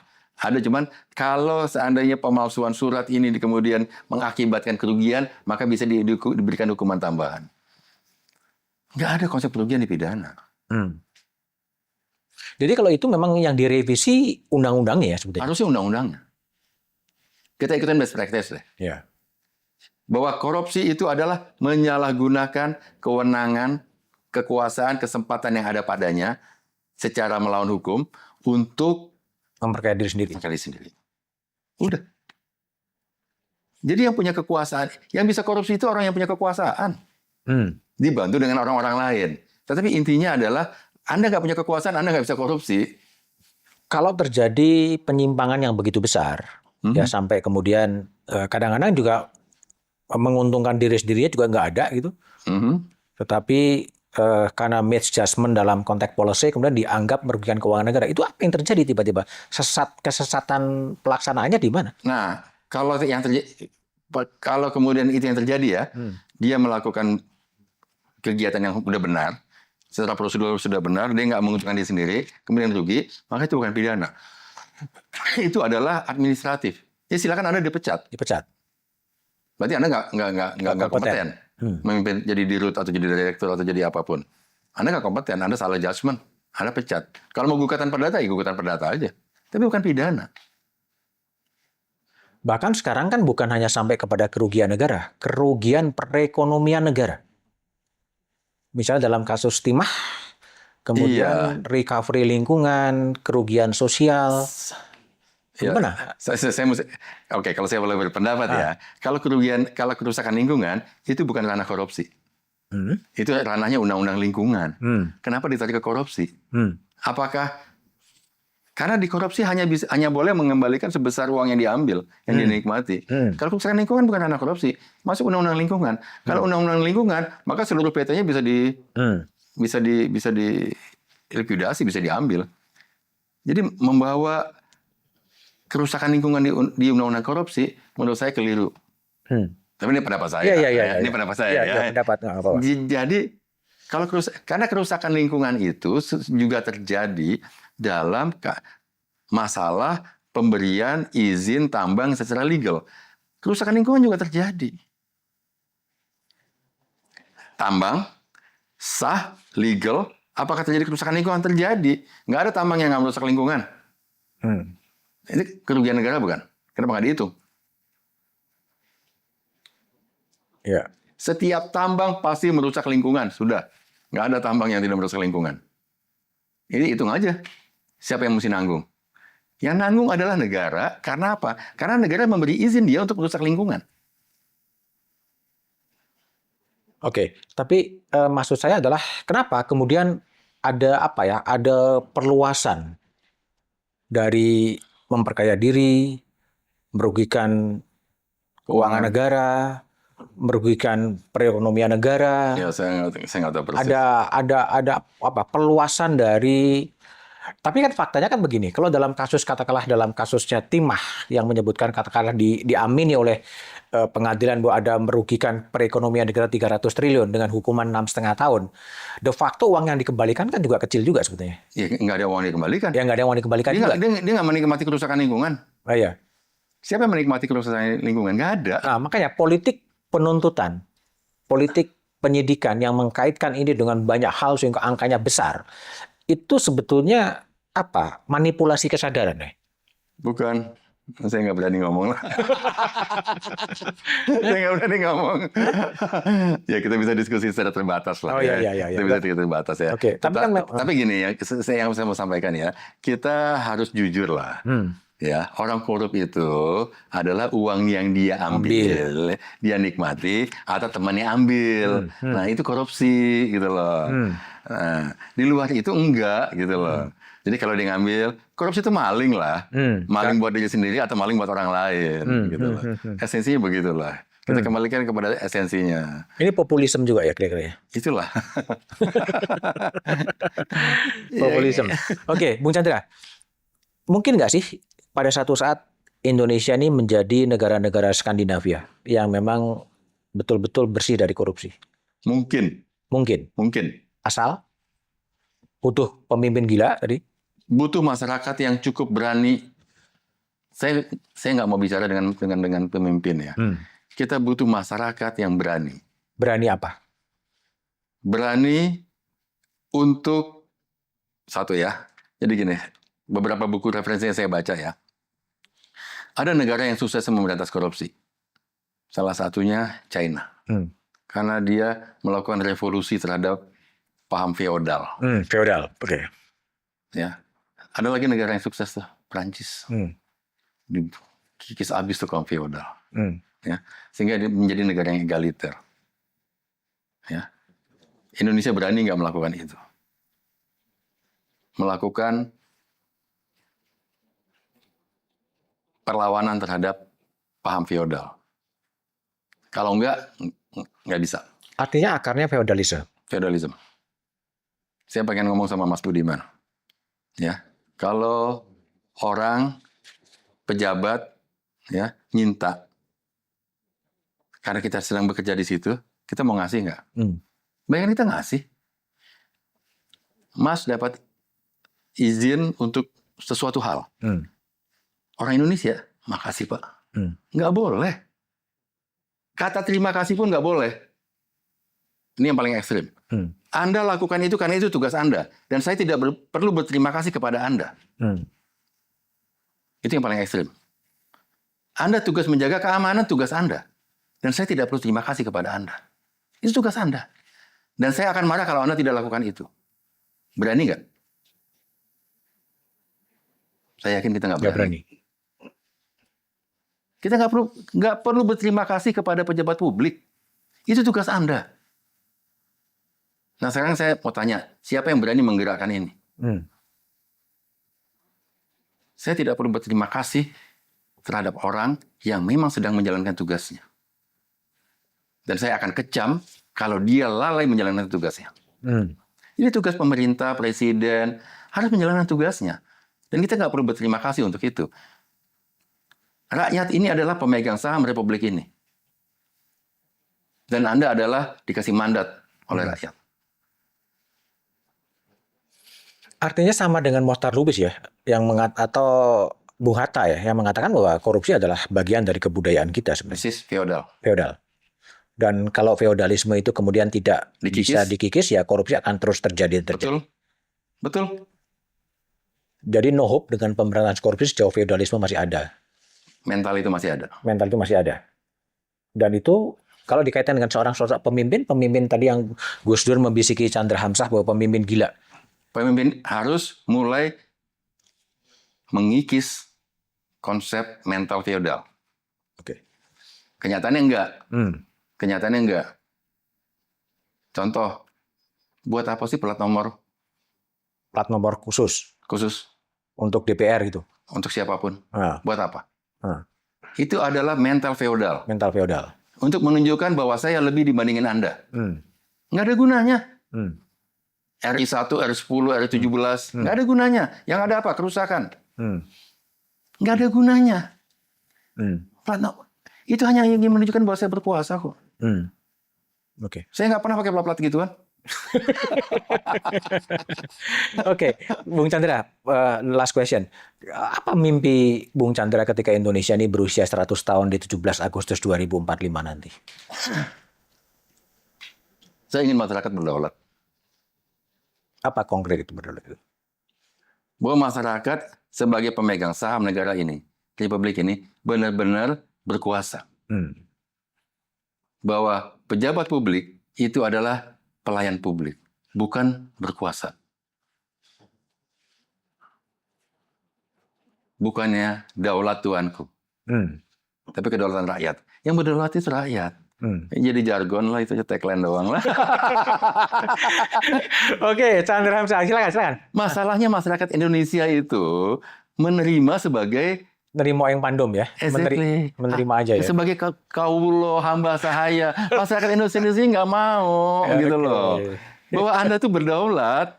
Ada, cuman kalau seandainya pemalsuan surat ini kemudian mengakibatkan kerugian, maka bisa diberikan hukuman tambahan. Nggak ada konsep kerugian di pidana. Jadi kalau itu memang yang direvisi undang-undangnya ya sebetulnya. Harusnya undang-undangnya. Kita ikutin best practice deh. Ya. Bahwa korupsi itu adalah menyalahgunakan kewenangan, kekuasaan, kesempatan yang ada padanya secara melawan hukum untuk Memperkaya diri sendiri. Udah. Jadi yang punya kekuasaan, yang bisa korupsi itu orang yang punya kekuasaan. Dibantu dengan orang-orang lain. Tetapi intinya adalah Anda nggak punya kekuasaan, Anda nggak bisa korupsi. Kalau terjadi penyimpangan yang begitu besar, ya sampai kemudian kadang-kadang juga menguntungkan diri sendirinya juga nggak ada gitu. Tetapi karena misjudgment dalam konteks policy kemudian dianggap merugikan keuangan negara. Itu apa yang terjadi tiba-tiba? Kesesatan pelaksanaannya di mana? Nah, kalau kemudian itu yang terjadi ya, dia melakukan kegiatan yang sudah benar, secara prosedur sudah benar, dia nggak menguntungkan diri sendiri, kemudian rugi, maka itu bukan pidana. Itu adalah administratif. Ya silakan Anda dipecat. Berarti Anda nggak kompeten. Memimpin jadi dirut atau jadi direktur atau jadi apapun. Anda nggak kompeten, Anda salah judgement, Anda pecat. Kalau mau gugatan perdata, ya gugatan perdata aja. Tapi bukan pidana. Bahkan sekarang kan bukan hanya sampai kepada kerugian negara, kerugian perekonomian negara. Misalnya dalam kasus timah, kemudian recovery lingkungan, kerugian sosial. Gimana? Oke, kalau saya boleh berpendapat ya, kalau kerusakan lingkungan itu bukan ranah korupsi, itu ranahnya undang-undang lingkungan. Kenapa ditarik ke korupsi? Apakah karena di korupsi hanya boleh mengembalikan sebesar uang yang diambil, yang dinikmati. Kalau kerusakan lingkungan bukan ranah korupsi, masuk undang-undang lingkungan. Kalau undang-undang lingkungan, maka seluruh PT-nya bisa dilikuidasi, bisa diambil. Jadi membawa kerusakan lingkungan di undang-undang korupsi menurut saya keliru. Tapi ini pendapat saya. Ini pendapat saya. Jadi karena kerusakan lingkungan itu juga terjadi dalam masalah pemberian izin tambang secara legal. Kerusakan lingkungan juga terjadi. Tambang sah, legal, apakah terjadi kerusakan lingkungan? Terjadi. Nggak ada tambang yang nggak merusak lingkungan. Ini kerugian negara bukan? Kenapa nggak dihitung? Ya. Setiap tambang pasti merusak lingkungan. Sudah. Nggak ada tambang yang tidak merusak lingkungan. Ini hitung aja. Siapa yang mesti nanggung? Yang nanggung adalah negara. Karena apa? Karena negara memberi izin dia untuk merusak lingkungan. Oke, tapi maksud saya adalah kenapa kemudian ada perluasan dari memperkaya diri, merugikan keuangan negara, merugikan perekonomian negara. Ya, saya nggak tahu persis. Ada perluasan dari. Tapi kan faktanya kan begini, kalau dalam kasusnya Timah yang menyebutkan katakanlah diamini oleh pengadilan bahwa ada merugikan perekonomian negara 300 triliun dengan hukuman 6,5 tahun. De facto uang yang dikembalikan kan juga kecil juga sebetulnya. Ya, nggak ada uang dikembalikan. Ya, nggak ada uang dikembalikan juga. Dia nggak menikmati kerusakan lingkungan. Iya. Siapa yang menikmati kerusakan lingkungan? Nggak ada. Nah, makanya politik penuntutan politik penyidikan yang mengkaitkan ini dengan banyak hal sehingga angkanya besar, itu sebetulnya apa? Manipulasi kesadaran ya? Bukan. Saya nggak berani ngomong lah. Saya nggak berani ngomong. Ya kita bisa diskusi secara terbatas lah. Oh ya. iya. Kita bisa diskusi terbatas ya. Oke, tapi kan tapi gini ya, saya mau sampaikan ya, kita harus jujur lah. Ya, orang korup itu adalah uang yang dia ambil, dia nikmati atau temannya ambil. Nah itu korupsi gitu loh. Nah, di luar itu enggak gitu loh. Jadi kalau dia ngambil, korupsi itu maling lah. Maling buat diri sendiri atau maling buat orang lain. Gitu loh. Esensinya begitulah. Kita kembalikan kepada esensinya. Ini populisme juga ya kira-kira ya? Itulah. Populisme. Oke, Bung Chandra. Mungkin nggak sih pada satu saat Indonesia ini menjadi negara-negara Skandinavia yang memang betul-betul bersih dari korupsi? Mungkin. Asal butuh pemimpin gila tadi? Butuh masyarakat yang cukup berani. Saya nggak mau bicara dengan pemimpin ya. Kita butuh masyarakat yang berani. Berani apa? Berani untuk satu ya. Jadi gini, beberapa buku referensi yang saya baca ya. Ada negara yang sukses memberantas korupsi. Salah satunya China. Karena dia melakukan revolusi terhadap paham feodal. Feodal, oke. Ya. Ada lagi negara yang sukses tuh, Prancis. Dikikis habis tuh kaum feodal. Ya. Sehingga dia menjadi negara yang egaliter. Ya. Indonesia berani nggak melakukan itu? Melakukan perlawanan terhadap paham feodal. Kalau nggak bisa. Artinya akarnya feodalisme. Feodalisme. Saya pengen ngomong sama Mas Budiman. Ya, kalau orang pejabat ya nyinta karena kita sedang bekerja di situ, kita mau ngasih nggak? Bayangin kita ngasih. Mas dapat izin untuk sesuatu hal. Orang Indonesia, makasih Pak. Nggak boleh. Kata terima kasih pun nggak boleh. Ini yang paling ekstrim. Anda lakukan itu karena itu tugas Anda. Dan saya tidak perlu berterima kasih kepada Anda. Itu yang paling ekstrim. Anda tugas menjaga keamanan, tugas Anda. Dan saya tidak perlu terima kasih kepada Anda. Itu tugas Anda. Dan saya akan marah kalau Anda tidak lakukan itu. Berani nggak? Saya yakin kita nggak berani. Kita nggak perlu berterima kasih kepada pejabat publik. Itu tugas Anda. Nah sekarang saya mau tanya, siapa yang berani menggerakkan ini? Saya tidak perlu berterima kasih terhadap orang yang memang sedang menjalankan tugasnya. Dan saya akan kecam kalau dia lalai menjalankan tugasnya. Ini tugas pemerintah, presiden, harus menjalankan tugasnya. Dan kita nggak perlu berterima kasih untuk itu. Rakyat ini adalah pemegang saham Republik ini. Dan Anda adalah dikasih mandat oleh rakyat. Artinya sama dengan Mohtar Lubis ya, atau Bung Hatta ya, yang mengatakan bahwa korupsi adalah bagian dari kebudayaan kita sebenarnya. Persis feodal. Dan kalau feodalisme itu kemudian tidak bisa dikikis, ya korupsi akan terus terjadi. Betul. Jadi no hope dengan pemberantasan korupsi sejauh feodalisme masih ada. Mental itu masih ada. Dan itu kalau dikaitkan dengan seorang sosok pemimpin tadi yang Gus Dur membisiki Chandra Hamzah bahwa pemimpin gila. Pemimpin harus mulai mengikis konsep mental feodal. Oke. Kenyataannya enggak. Contoh, buat apa sih plat nomor? Plat nomor khusus untuk DPR gitu. Untuk siapapun. Buat apa? Nah. Itu adalah mental feodal. Untuk menunjukkan bahwa saya lebih dibandingin Anda. Nggak ada gunanya. RI1, R10, R17. Nggak ada gunanya. Yang ada apa? Kerusakan. Nggak ada gunanya. Itu hanya ingin menunjukkan bahwa saya berkuasa kok. Oke. Saya nggak pernah pakai plat-plat gituan. Oke, Bung Chandra, last question. Apa mimpi Bung Chandra ketika Indonesia ini berusia 100 tahun di 17 Agustus 2045 nanti? Saya ingin masyarakat berdaulat. Apa konkret itu berdaulat itu? Bahwa masyarakat sebagai pemegang saham negara ini, republik ini, benar-benar berkuasa. Bahwa pejabat publik itu adalah pelayan publik, bukan berkuasa. Bukannya daulat tuanku, tapi kedaulatan rakyat. Yang berdaulat itu rakyat. Jadi jargon lah, itu tagline doang lah. Oke, Chandra Hamzah, silakan. Masalahnya masyarakat Indonesia itu menerima sebagai Nerimo yang pandom ya, exactly. menerima aja ya. Sebagai kaulo hamba sahaya. Masyarakat Indonesia nggak mau gitu loh. Bahwa Anda tuh berdaulat.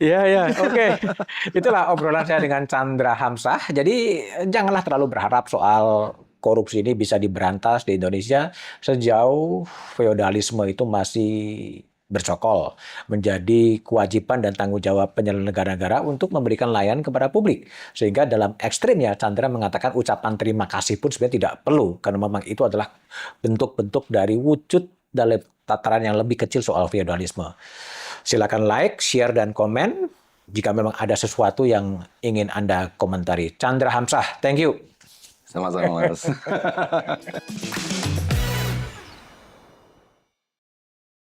Ya, oke. Itulah obrolan saya dengan Chandra Hamzah. Jadi janganlah terlalu berharap soal korupsi ini bisa diberantas di Indonesia sejauh feodalisme itu masih bercokol, menjadi kewajiban dan tanggung jawab penyelenggara negara untuk memberikan layanan kepada publik. Sehingga dalam ekstrimnya Chandra mengatakan ucapan terima kasih pun sebenarnya tidak perlu, karena memang itu adalah bentuk-bentuk dari wujud dalam tataran yang lebih kecil soal feodalisme. Silakan like, share, dan komen jika memang ada sesuatu yang ingin Anda komentari. Chandra Hamzah, thank you. Sama-sama, Mas.